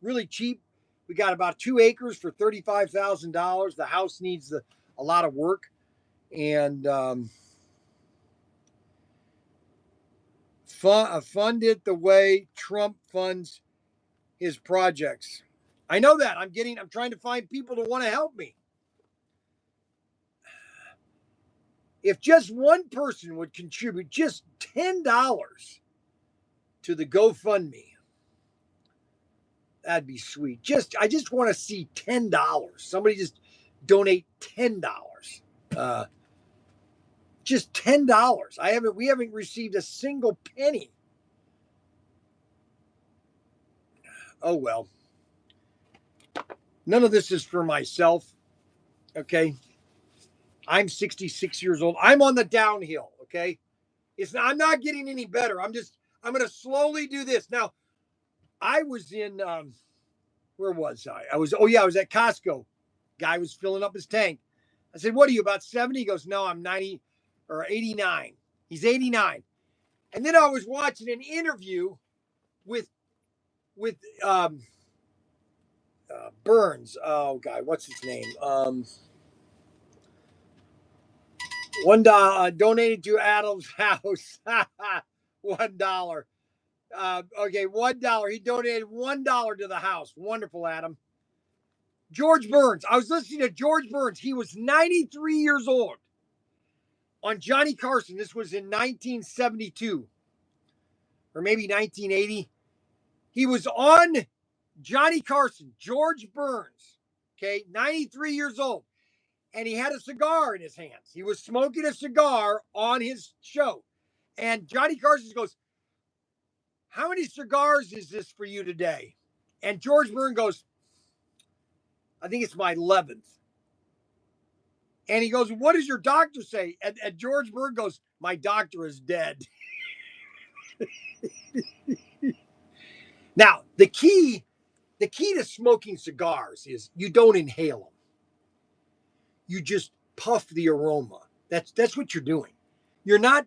Speaker 1: really cheap. We got about 2 acres for $35,000. The house needs a lot of work, and fund it the way Trump funds his projects. I know that. I'm trying to find people to want to help me. If just one person would contribute just $10 to the GoFundMe, that'd be sweet. I just want to see $10. Somebody just donate $10. Just $10. We haven't received a single penny. Oh well. None of this is for myself. Okay. I'm 66 years old. I'm on the downhill. Okay. I'm not getting any better. I'm going to slowly do this. Now, I was in, where was I? I was at Costco. Guy was filling up his tank. I said, what are you, about 70? He goes, no, I'm 90 or 89. He's 89. And then I was watching an interview with Burns. Oh God, what's his name? $1 donated to Adam's house. $1. Okay, $1. He donated $1 to the house. Wonderful, Adam. George Burns. I was listening to George Burns. He was 93 years old on Johnny Carson. This was in 1972 or maybe 1980. He was on Johnny Carson, George Burns. Okay, 93 years old. And he had a cigar in his hands. He was smoking a cigar on his show. And Johnny Carson goes, how many cigars is this for you today? And George Burns goes, I think it's my 11th. And he goes, what does your doctor say? And George Burns goes, my doctor is dead. Now, the key to smoking cigars is you don't inhale them. You just puff the aroma. That's what you're doing. You're not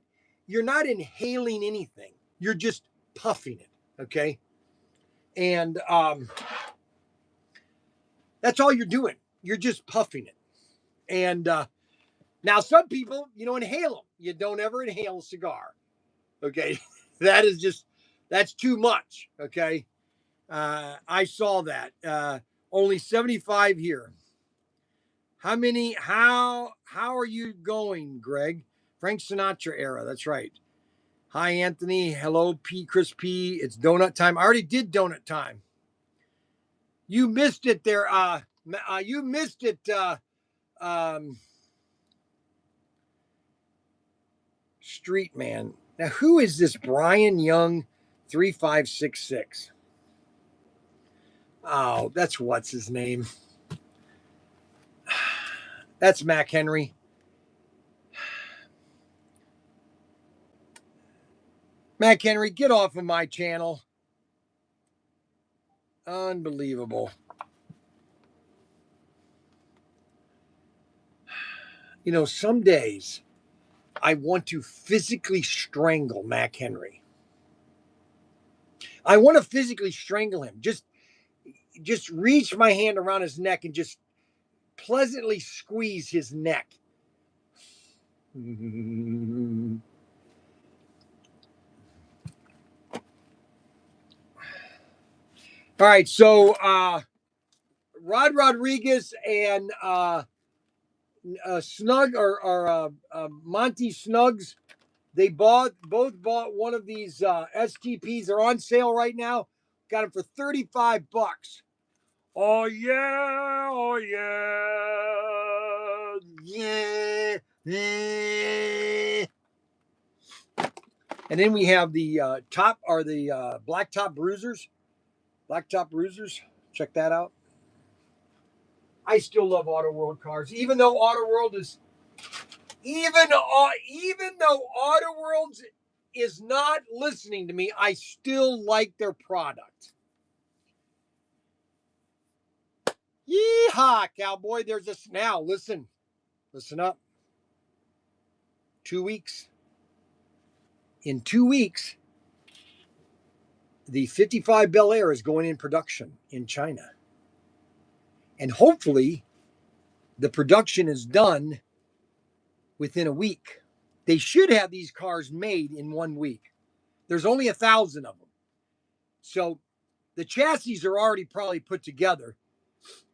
Speaker 1: inhaling anything. You're just puffing it. Okay. And that's all you're doing. You're just puffing it. And now some people, inhale them. You don't ever inhale a cigar. Okay. That's too much. Okay. I saw that. Only 75 here. How are you going, Greg? Frank Sinatra era. That's right. Hi, Anthony. Hello, Chris P. It's donut time. I already did donut time. You missed it there. You missed it. Street man. Now, who is this Brian Young 3566? Oh, that's what's his name. That's Mac Henry. Mac Henry, get off of my channel. Unbelievable. Some days I want to physically strangle Mac Henry. I want to physically strangle him. Just reach my hand around his neck and just pleasantly squeeze his neck. All right, so Rod Rodriguez and Snug or Monty Snugs, they both bought one of these STPs. They're on sale right now. Got them for $35. Oh yeah, oh yeah, yeah. And then we have the blacktop bruisers. Blacktop bruisers. Check that out. I still love Auto World cars, even though Auto World is not listening to me. I still like their product. Yeehaw, cowboy! There's this now. Listen up. 2 weeks. In 2 weeks, the 55 Bel Air is going in production in China. And hopefully the production is done within a week. They should have these cars made in 1 week. There's only 1,000 of them. So the chassis are already probably put together.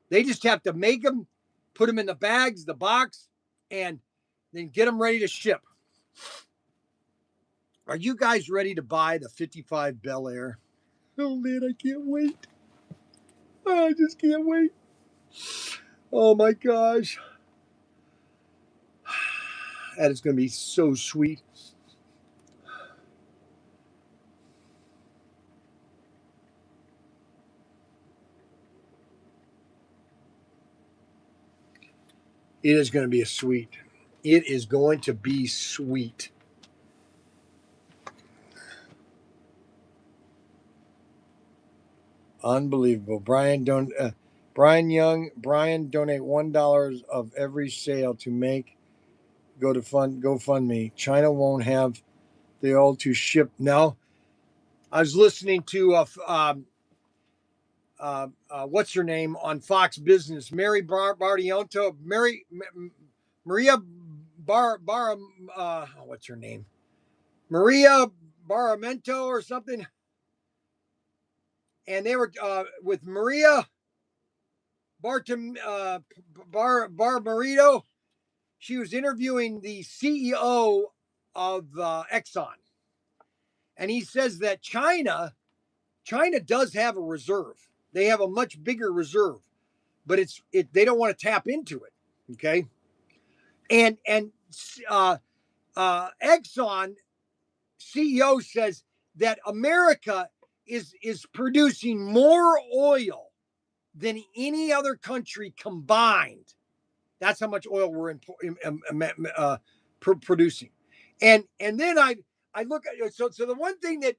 Speaker 1: They just have to make them, put them in the bags, the box, and then get them ready to ship. Are you guys ready to buy the 55 Bel Air? Oh man, I can't wait. I just can't wait. Oh my gosh. That is going to be so sweet. It is going to be a sweet. It is going to be sweet. Unbelievable. Brian Young, donate $1 of every sale to make GoFundMe. China won't have the oil to ship. No, I was listening to what's her name on Fox Business, Maria what's her name? Maria Baramento or something. And they were with Maria Barbarito. She was interviewing the CEO of Exxon. And he says that China does have a reserve. They have a much bigger reserve, but they don't want to tap into it. Okay. And Exxon CEO says that America is producing more oil than any other country combined. That's how much oil we're producing. And then I look at so the one thing that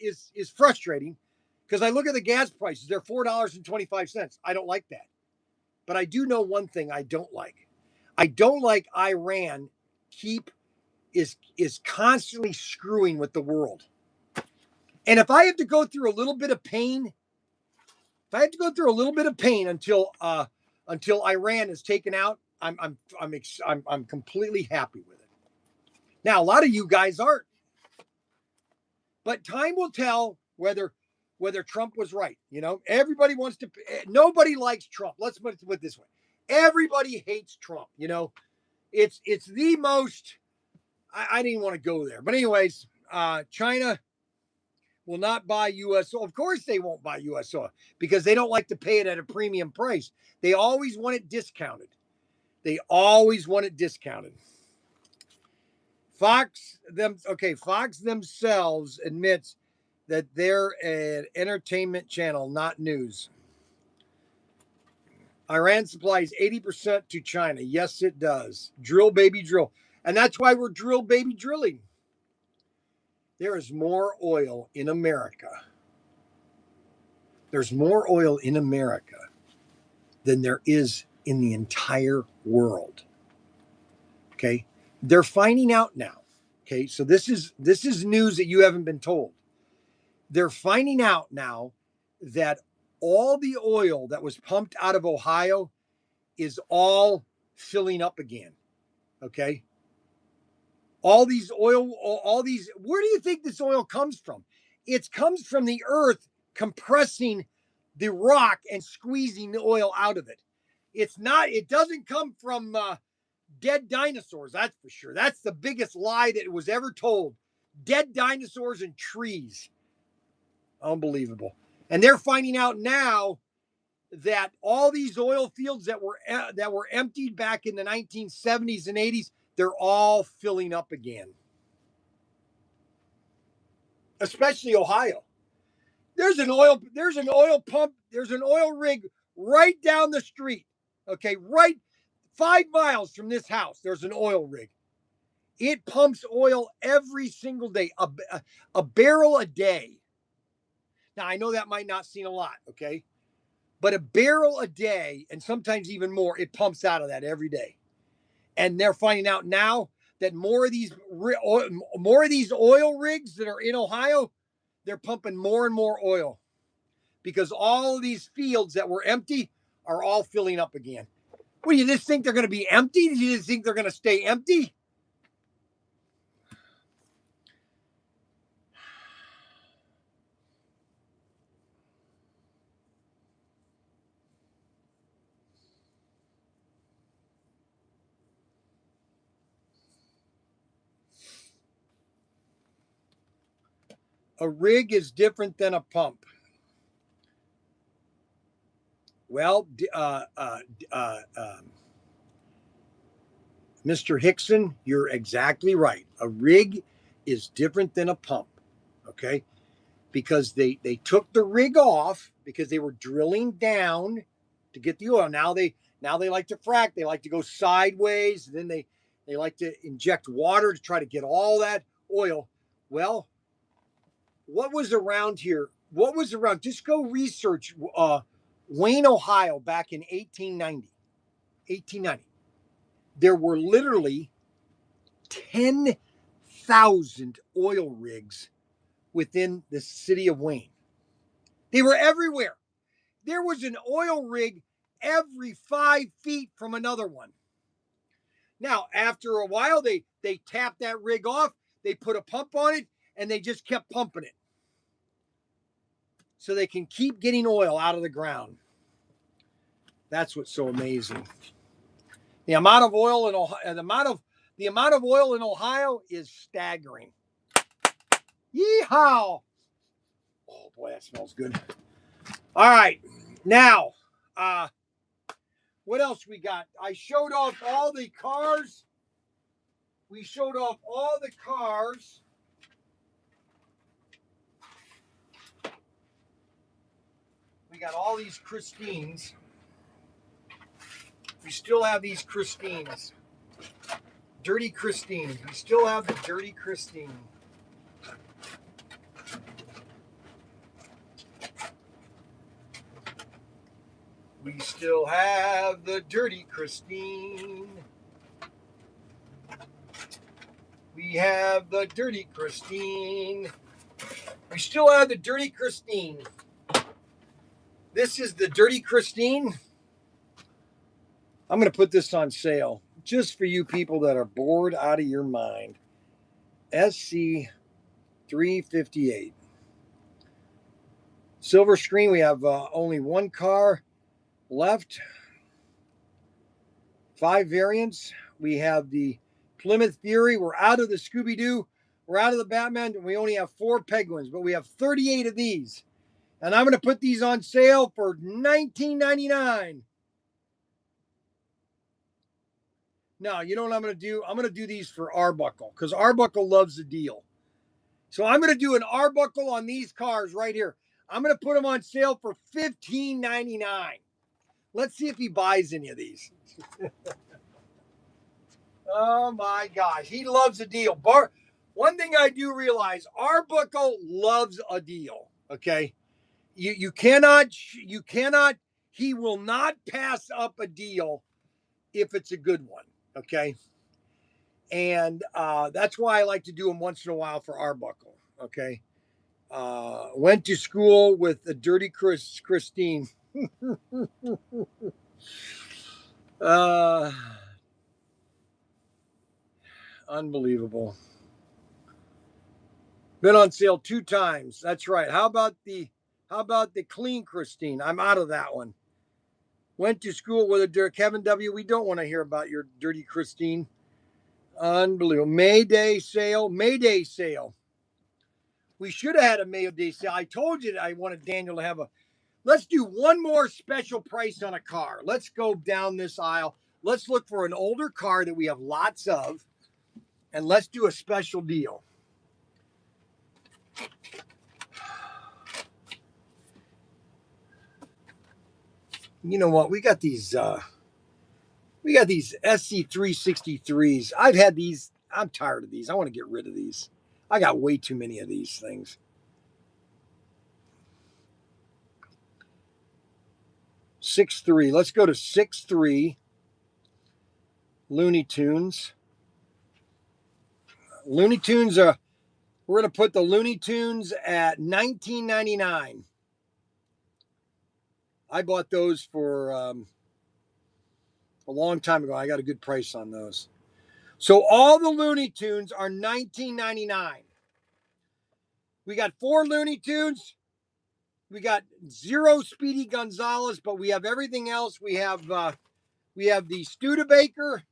Speaker 1: is frustrating, because I look at the gas prices, they're $4.25. I don't like that. But I do know one thing I don't like. I don't like Iran is constantly screwing with the world. And if I have to go through a little bit of pain, until Iran is taken out, I'm completely happy with it. Now, a lot of you guys aren't, but time will tell whether Trump was right. You know, everybody wants to. Nobody likes Trump. Let's put it this way: everybody hates Trump. You know, it's the most. I didn't want to go there, but anyways, China will not buy U.S. oil. Of course, they won't buy U.S. oil because they don't like to pay it at a premium price. They always want it discounted. Fox themselves admits that they're an entertainment channel, not news. Iran supplies 80% to China. Yes, it does. Drill, baby, drill. And that's why we're drill, baby, drilling. There is more oil in America. There's more oil in America than there is in the entire world. Okay? They're finding out now. Okay? So this is news that you haven't been told. They're finding out now that all the oil that was pumped out of Ohio is all filling up again. Okay? All these, where do you think this oil comes from? It comes from the earth compressing the rock and squeezing the oil out of it. It doesn't come from dead dinosaurs, that's for sure. That's the biggest lie that was ever told. Dead dinosaurs and trees. Unbelievable. And they're finding out now that all these oil fields that were emptied back in the 1970s and 80s, they're all filling up again. Especially Ohio. There's an oil rig right down the street. Okay, right 5 miles from this house, there's an oil rig. It pumps oil every single day, a barrel a day. Now, I know that might not seem a lot, okay? But a barrel a day, and sometimes even more, it pumps out of that every day. And they're finding out now that more of these oil rigs that are in Ohio, they're pumping more and more oil because all of these fields that were empty are all filling up again. What, do you just think they're going to be empty? Do you just think they're going to stay empty? A rig is different than a pump. Well, Mr. Hickson, you're exactly right. A rig is different than a pump, okay? Because they took the rig off because they were drilling down to get the oil. Now they like to frack. They like to go sideways. Then they like to inject water to try to get all that oil. Well, what was around here? What was around? Just go research Wayne, Ohio, back in 1890. 1890. There were literally 10,000 oil rigs within the city of Wayne. They were everywhere. There was an oil rig every 5 feet from another one. Now, after a while, they tapped that rig off, they put a pump on it, and they just kept pumping it. So they can keep getting oil out of the ground. That's what's so amazing. The amount of oil in Ohio, the amount of oil in Ohio is staggering. Yeehaw! Oh boy, that smells good. All right, now, what else we got? I showed off all the cars. We showed off all the cars. We got all these Christines. We still have these Christines. Dirty Christine. We still have the Dirty Christine. We still have the Dirty Christine. We have the Dirty Christine. We still have the Dirty Christine. This is the Dirty Christine. I'm going to put this on sale just for you people that are bored out of your mind. SC 358. Silver screen. We have only one car left. 5 variants. We have the Plymouth Fury. We're out of the Scooby-Doo. We're out of the Batman. We only have 4 Penguins, but we have 38 of these. And I'm going to put these on sale for $19.99. Now, you know what I'm going to do? I'm going to do these for Arbuckle because Arbuckle loves the deal. So I'm going to do an Arbuckle on these cars right here. I'm going to put them on sale for $15.99. Let's see if he buys any of these. Oh my gosh, he loves a deal. One thing I do realize, Arbuckle loves a deal. Okay, you cannot. He will not pass up a deal if it's a good one. Okay, and that's why I like to do them once in a while for Arbuckle. Okay, went to school with the Dirty Christine. Unbelievable. Been on sale 2 times. That's right. How about the clean Christine? I'm out of that one. Went to school with a Kevin W. We don't want to hear about your Dirty Christine. Unbelievable. Mayday sale. Mayday sale. We should have had a Mayday sale. I told you that I wanted Daniel to have a. Let's do one more special price on a car. Let's go down this aisle. Let's look for an older car that we have lots of, and let's do a special deal. You know what? We got these SC363s. I've had these. I'm tired of these. I want to get rid of these. I got way too many of these things. 6.3. Let's go to 6.3 Looney Tunes. Looney Tunes are. We're going to put the Looney Tunes at $19.99. I bought those for a long time ago. I got a good price on those. So all the Looney Tunes are $19.99. We got 4 Looney Tunes. We got 0 Speedy Gonzalez, but we have everything else. We have the Studebaker,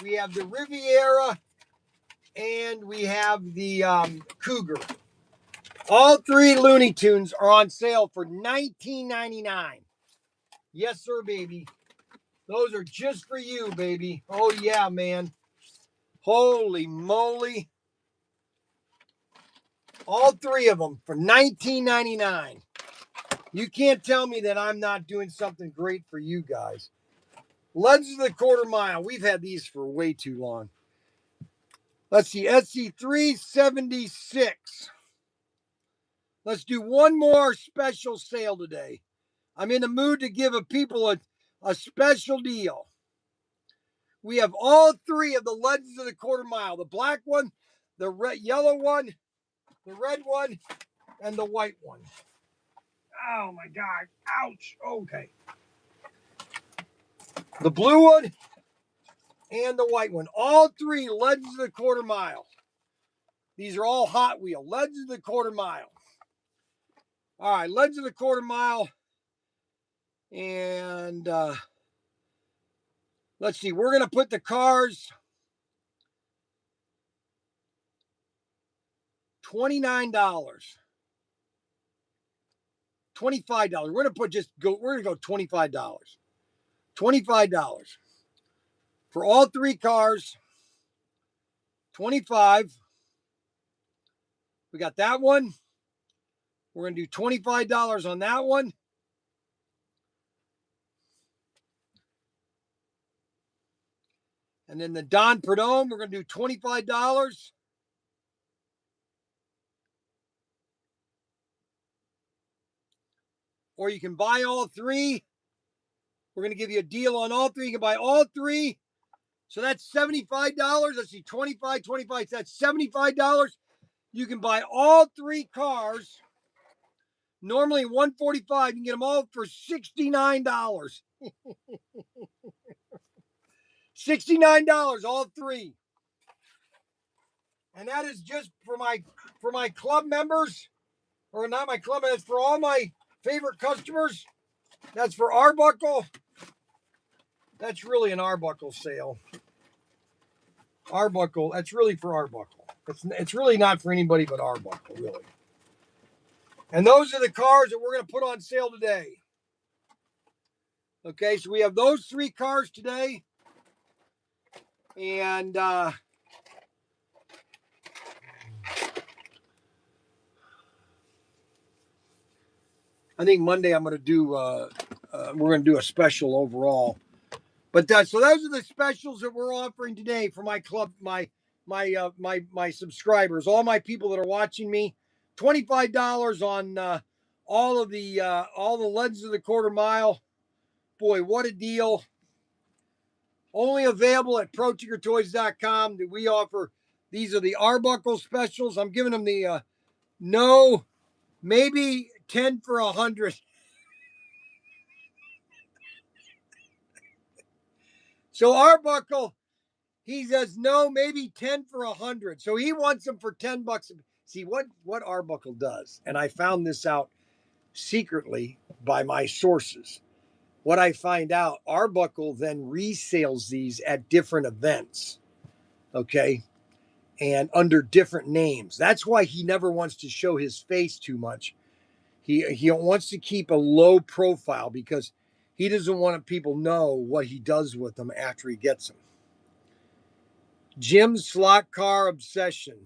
Speaker 1: we have the Riviera, and we have the Cougar. All 3 Looney Tunes are on sale for $19.99. Yes, sir, baby. Those are just for you, baby. Oh, yeah, man. Holy moly. All 3 of them for $19.99. You can't tell me that I'm not doing something great for you guys. Legends of the Quarter Mile. We've had these for way too long. Let's see. SC376. Let's do one more special sale today. I'm in the mood to give people a special deal. We have all 3 of the Legends of the Quarter Mile. The black one, the yellow one, the red one, and the white one. Oh, my God. Ouch. Okay. The blue one and the white one. All 3 Legends of the Quarter Mile. These are all Hot Wheel. Legends of the Quarter Mile. All right, Legends of the Quarter Mile. And let's see. We're going to put the cars $29. $25. We're going to go $25. $25. For all 3 cars, $25. We got that one. We're going to do $25 on that one. And then the Don Prudhomme, we're going to do $25. Or you can buy all 3. We're going to give you a deal on all 3. You can buy all 3. So that's $75. Let's see, 25. So that's $75. You can buy all 3 cars. Normally $145. You can get them all for $69. $69, all 3. And that is just for my club members, or not my club, that's for all my favorite customers. That's for Arbuckle. That's really an Arbuckle sale. Arbuckle, that's really for Arbuckle. It's really not for anybody but Arbuckle, really. And those are the cars that we're going to put on sale today. Okay, so we have those 3 cars today. And I think Monday I'm going to do, we're going to do a special overall. But so those are the specials that we're offering today for my club, my subscribers, all my people that are watching me. $25 on all the Legends of the Quarter Mile. Boy, what a deal! Only available at ProTinkerToys.com. That we offer. These are the Arbuckle specials. I'm giving them the no, maybe 10 for 100. So Arbuckle, he says no, maybe 10 for 100. So he wants them for $10. See what Arbuckle does, and I found this out secretly by my sources. What I find out, Arbuckle then resales these at different events, okay, and under different names. That's why he never wants to show his face too much. He wants to keep a low profile because he doesn't want people know what he does with them after he gets them. Jim's Slot Car Obsession.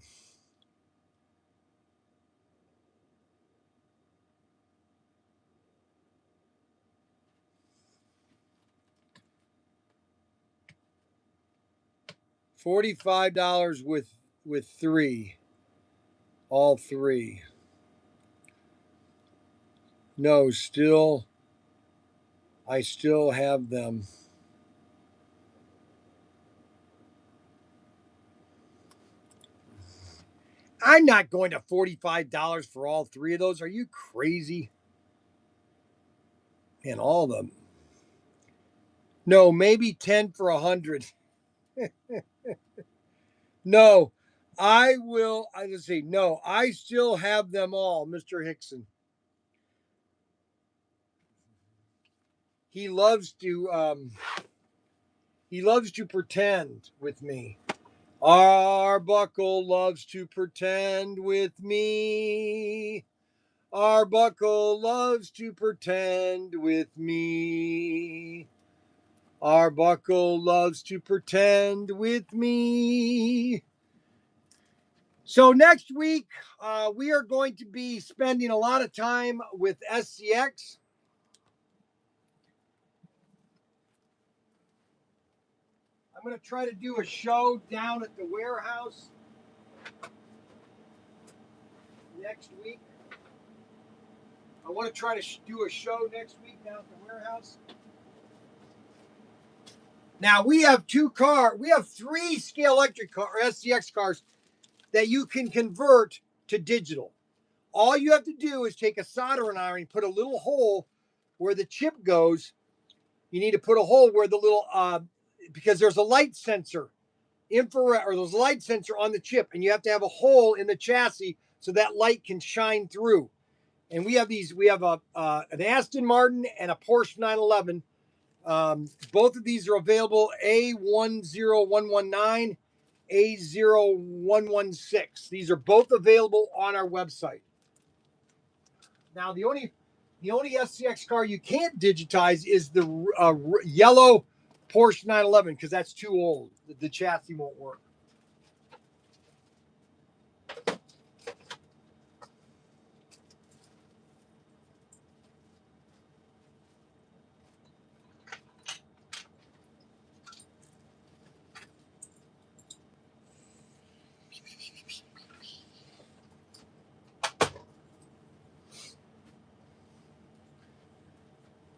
Speaker 1: $45 with 3. All 3. No, I still have them. I'm not going to $45 for all 3 of those. Are you crazy? And all of them. No, maybe 10 for 100. No, I will. I just say no. I still have them all, Mr. Hickson. He loves to pretend with me. Arbuckle loves to pretend with me. Arbuckle loves to pretend with me. Arbuckle loves to pretend with me. So next week, we are going to be spending a lot of time with SCX. I'm going to try to do a show down at the warehouse next week. I want to try to do a show next week down at the warehouse. Now we have 3 scale electric car or SCX cars that you can convert to digital. All you have to do is take a soldering iron, put a little hole where the chip goes. You need to put a hole where the little because there's a light sensor, infrared, or there's a light sensor on the chip, and you have to have a hole in the chassis so that light can shine through. And we have these. We have an Aston Martin and a Porsche 911. Both of these are available. A10119, A0116. These are both available on our website. Now the only SCX car you can't digitize is the yellow Porsche 911 because that's too old. The chassis won't work.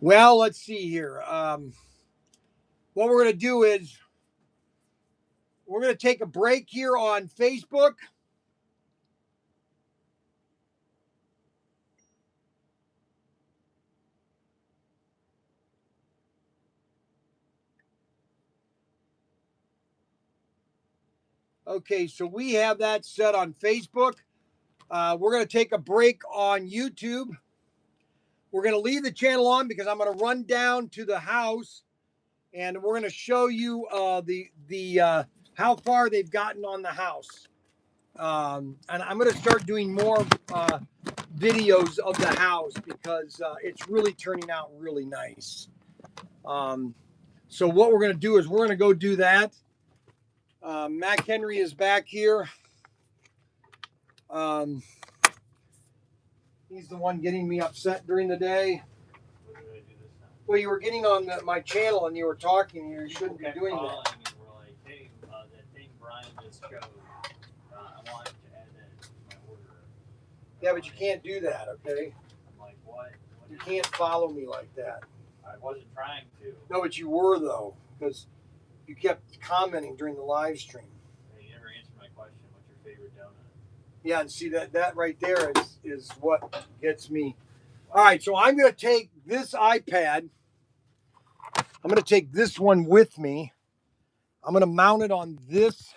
Speaker 1: Well, let's see here. What we're going to do is we're going to take a break here on Facebook. Okay, so we have that set on Facebook. We're going to take a break on YouTube. We're going to leave the channel on because I'm going to run down to the house and we're going to show you the how far they've gotten on the house. And I'm going to start doing more videos of the house because it's really turning out really nice. So what we're going to do is we're going to go do that. Mac Henry is back here. He's the one getting me upset during the day.
Speaker 8: What did I do this time?
Speaker 1: Well, you were getting on my channel and you were talking. You shouldn't be doing that.
Speaker 8: And we're like, hey, that thing Brian just showed, I want to add that to my order.
Speaker 1: Yeah, but you can't do that, okay?
Speaker 8: I'm like, what?
Speaker 1: You can't follow me like that.
Speaker 8: I wasn't trying to.
Speaker 1: No, but you were, though, because you kept commenting during the live stream.
Speaker 8: Hey, you never answered my question. What's your favorite donut?
Speaker 1: Yeah, and see that right there is what gets me. All right, so I'm going to take this iPad. I'm going to take this one with me. I'm going to mount it on this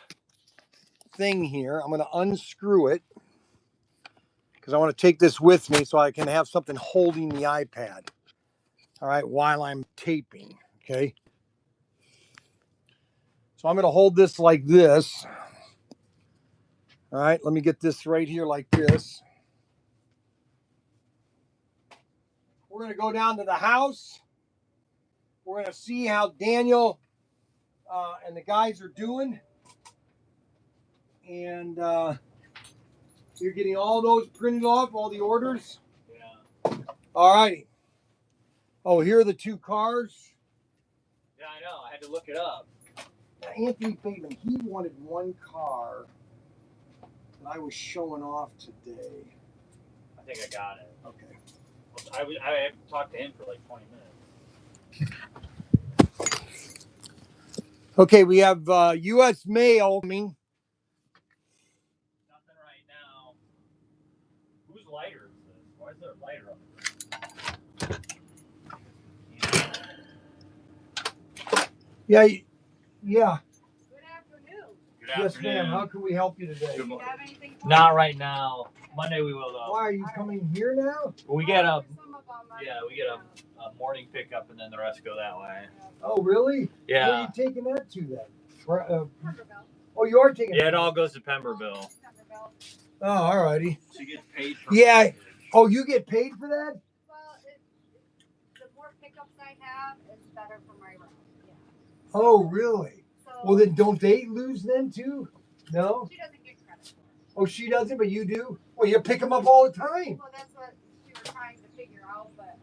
Speaker 1: thing here. I'm going to unscrew it because I want to take this with me so I can have something holding the iPad. All right, while I'm taping, okay? So I'm going to hold this like this. All right, let me get this right here like this. We're going to go down to the house. We're going to see how Daniel and the guys are doing. And you're getting all those printed off, all the orders?
Speaker 8: Yeah.
Speaker 1: All righty. Oh, here are the two cars.
Speaker 8: Yeah, I know. I had to look it up.
Speaker 1: Now, Anthony Faven, he wanted one car that I was showing off today.
Speaker 8: I think I got it.
Speaker 1: Okay.
Speaker 8: I talked to him for like 20 minutes.
Speaker 1: Okay, we have U.S. mail.
Speaker 8: Nothing right now. Whose lighter is this? Why is there a lighter on it?
Speaker 1: Yeah, yeah.
Speaker 7: Good afternoon.
Speaker 8: Good
Speaker 1: Yes,
Speaker 8: afternoon.
Speaker 1: ma'am. How can we help you today?
Speaker 8: Good
Speaker 7: Do you
Speaker 8: morning.
Speaker 7: have anything for
Speaker 8: Not
Speaker 7: me?
Speaker 8: right now. Monday we will though.
Speaker 1: Why are you coming here now?
Speaker 8: We get a
Speaker 7: Some of them are-
Speaker 8: we get a morning pickup and then the rest go that way.
Speaker 1: Oh, really? Where are
Speaker 8: Yeah.
Speaker 1: you taking that to then?
Speaker 7: Pemberville.
Speaker 1: Oh, you are taking
Speaker 8: Yeah, it all goes to Pemberville.
Speaker 7: Pemberville.
Speaker 1: Oh, all righty.
Speaker 8: She gets paid for
Speaker 1: Yeah.
Speaker 8: package.
Speaker 1: Oh, you get paid for that?
Speaker 7: Well, the more pickups I have, it's better for my route. Yeah.
Speaker 1: Oh, really?
Speaker 7: So
Speaker 1: Well, then don't they lose then too? No?
Speaker 7: she doesn't get credit for it.
Speaker 1: Oh, she doesn't, but you do? Well, you pick them up all the time.
Speaker 7: Well, that's what we were trying to figure out, but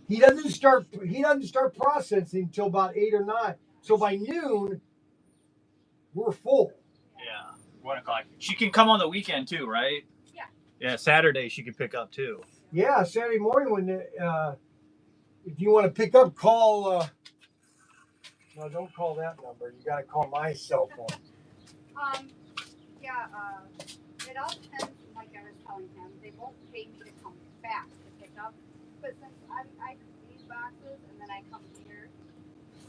Speaker 1: He doesn't start processing until about 8 or 9. So by noon, we're full.
Speaker 8: Yeah, 1 o'clock. She can come on the weekend too, right?
Speaker 7: Yeah.
Speaker 8: Yeah, Saturday she can pick up too.
Speaker 1: Yeah, Saturday morning when if you want to pick up, call. No, don't call that number. You got to call my cell phone.
Speaker 7: yeah, it all depends. Like I was telling him, they won't pay me to come back to pick up, but since I these boxes and then I come here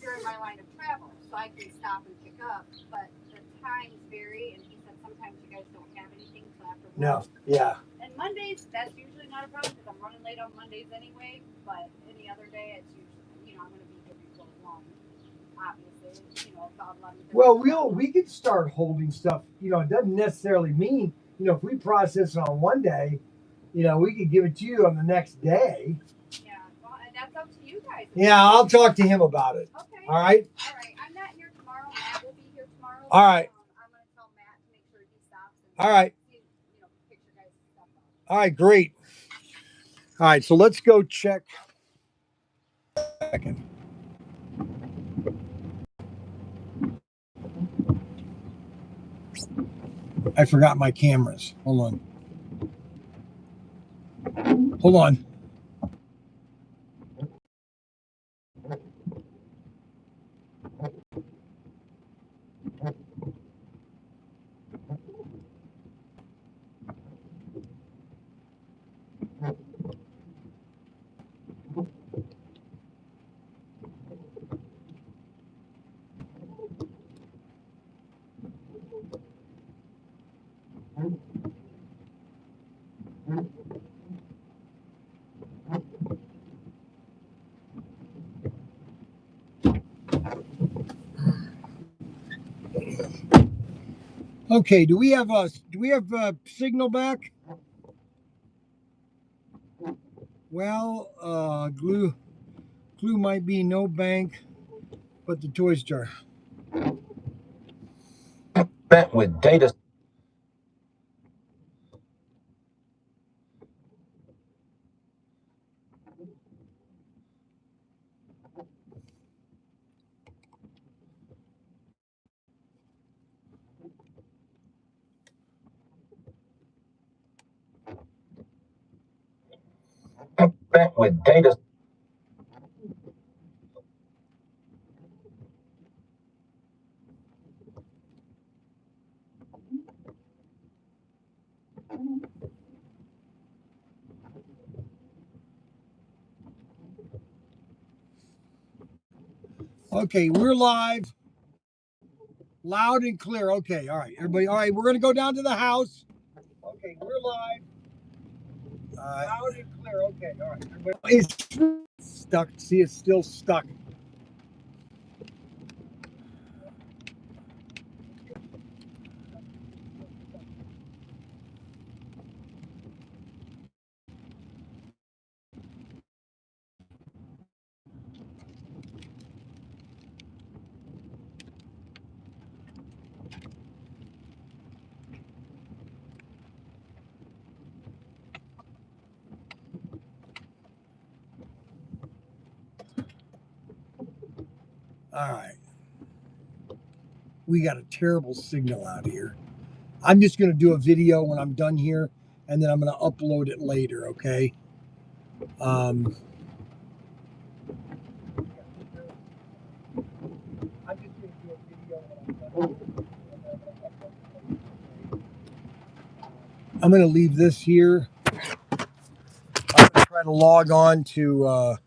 Speaker 7: during my line of travel, so I can stop and pick up. But the times vary, and he said sometimes you guys don't have anything till after work.
Speaker 1: No, yeah.
Speaker 7: And Mondays, that's usually not a problem because I'm running late on Mondays anyway. But any other day, it's usually, I'm going to be here before long. Obviously, about 11.
Speaker 1: Well, we could start holding stuff. It doesn't necessarily mean, if we process it on one day, we could give it to you on the next day.
Speaker 7: Yeah, well, and that's up to you guys.
Speaker 1: Yeah, I'll talk to him about it.
Speaker 7: Okay.
Speaker 1: All right.
Speaker 7: All right. I'm not here tomorrow. Matt will be here tomorrow.
Speaker 1: All right.
Speaker 7: I'm going to tell Matt to make sure he stops.
Speaker 1: All right.
Speaker 7: Pick your guys' stuff up.
Speaker 1: All right, great. All right, so let's go check. I forgot my cameras. Hold on. Okay, do we have a signal back? Well, glue might be no bank, but the toy jar.
Speaker 4: Met with data. Met with data.
Speaker 1: Okay, we're live, loud and clear. Okay, all right, everybody. All right, we're gonna go down to the house. Okay, we're live, loud and clear. Okay, all right, everybody. It's stuck. See, it's still stuck. All right, we got a terrible signal out here. I'm just gonna do a video when I'm done here, and then I'm gonna upload it later. Okay. Um, I'm just gonna do a video when I'm done. I'm gonna leave this here. I'm gonna try to log on to.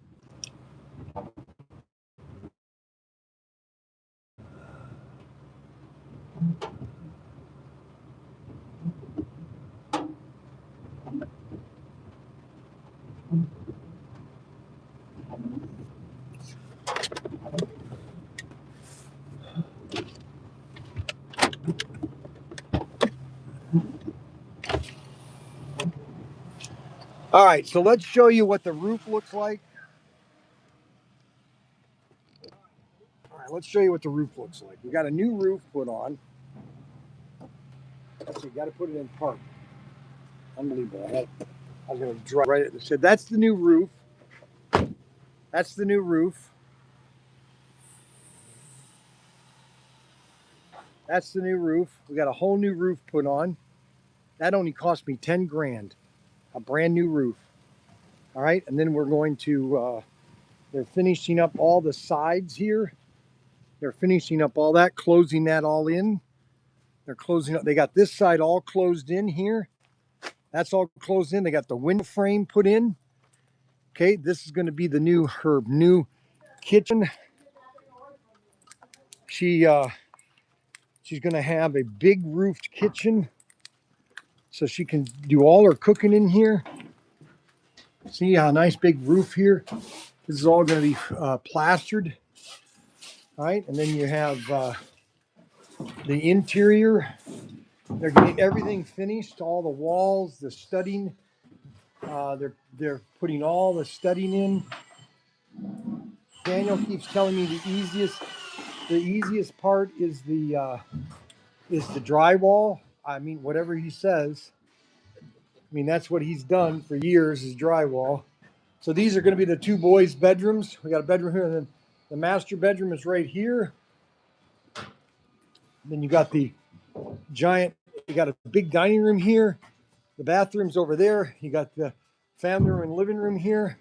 Speaker 1: All right, so let's show you what the roof looks like. All right, let's show you what the roof looks like. We got a new roof put on. So you got to put it in park. Unbelievable. I was going to drive right at the said that's the new roof. That's the new roof. That's the new roof. We got a whole new roof put on. That only cost me 10 grand. A brand new roof. All right, and then we're going to. They're finishing up all the sides here. They're finishing up all that, closing that all in. They're closing up. They got this side all closed in here. That's all closed in. They got the window frame put in. Okay, this is going to be the her new kitchen. She's going to have a big roofed kitchen, so she can do all her cooking in here. See how nice big roof here. This is all going to be plastered. All right, and then you have the interior. They're getting everything finished, all the walls, the studding. They're putting all the studding in. Daniel keeps telling me the easiest part is the drywall. I mean, whatever he says. I mean, that's what he's done for years is drywall. So these are going to be the two boys' bedrooms. We got a bedroom here, and then the master bedroom is right here. Then you got the giant. You got a big dining room here. The bathroom's over there. You got the family room and living room here,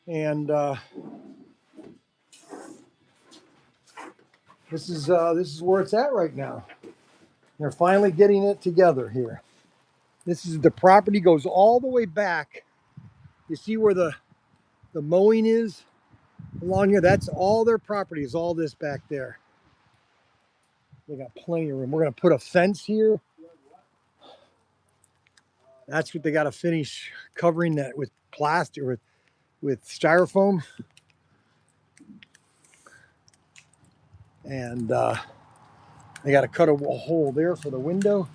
Speaker 1: and this is where it's at right now. They're finally getting it together here. This is the property goes all the way back. You see where the mowing is along here? That's all their property is all this back there. They got plenty of room. We're gonna put a fence here. That's what they got to finish covering that with plastic with styrofoam. And I got to cut a hole there for the window.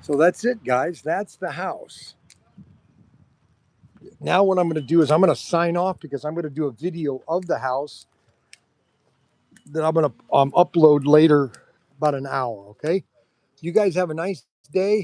Speaker 1: So that's it, guys. That's the house. Now what I'm going to do is I'm going to sign off because I'm going to do a video of the house that I'm going to upload later, about an hour, okay? You guys have a nice day.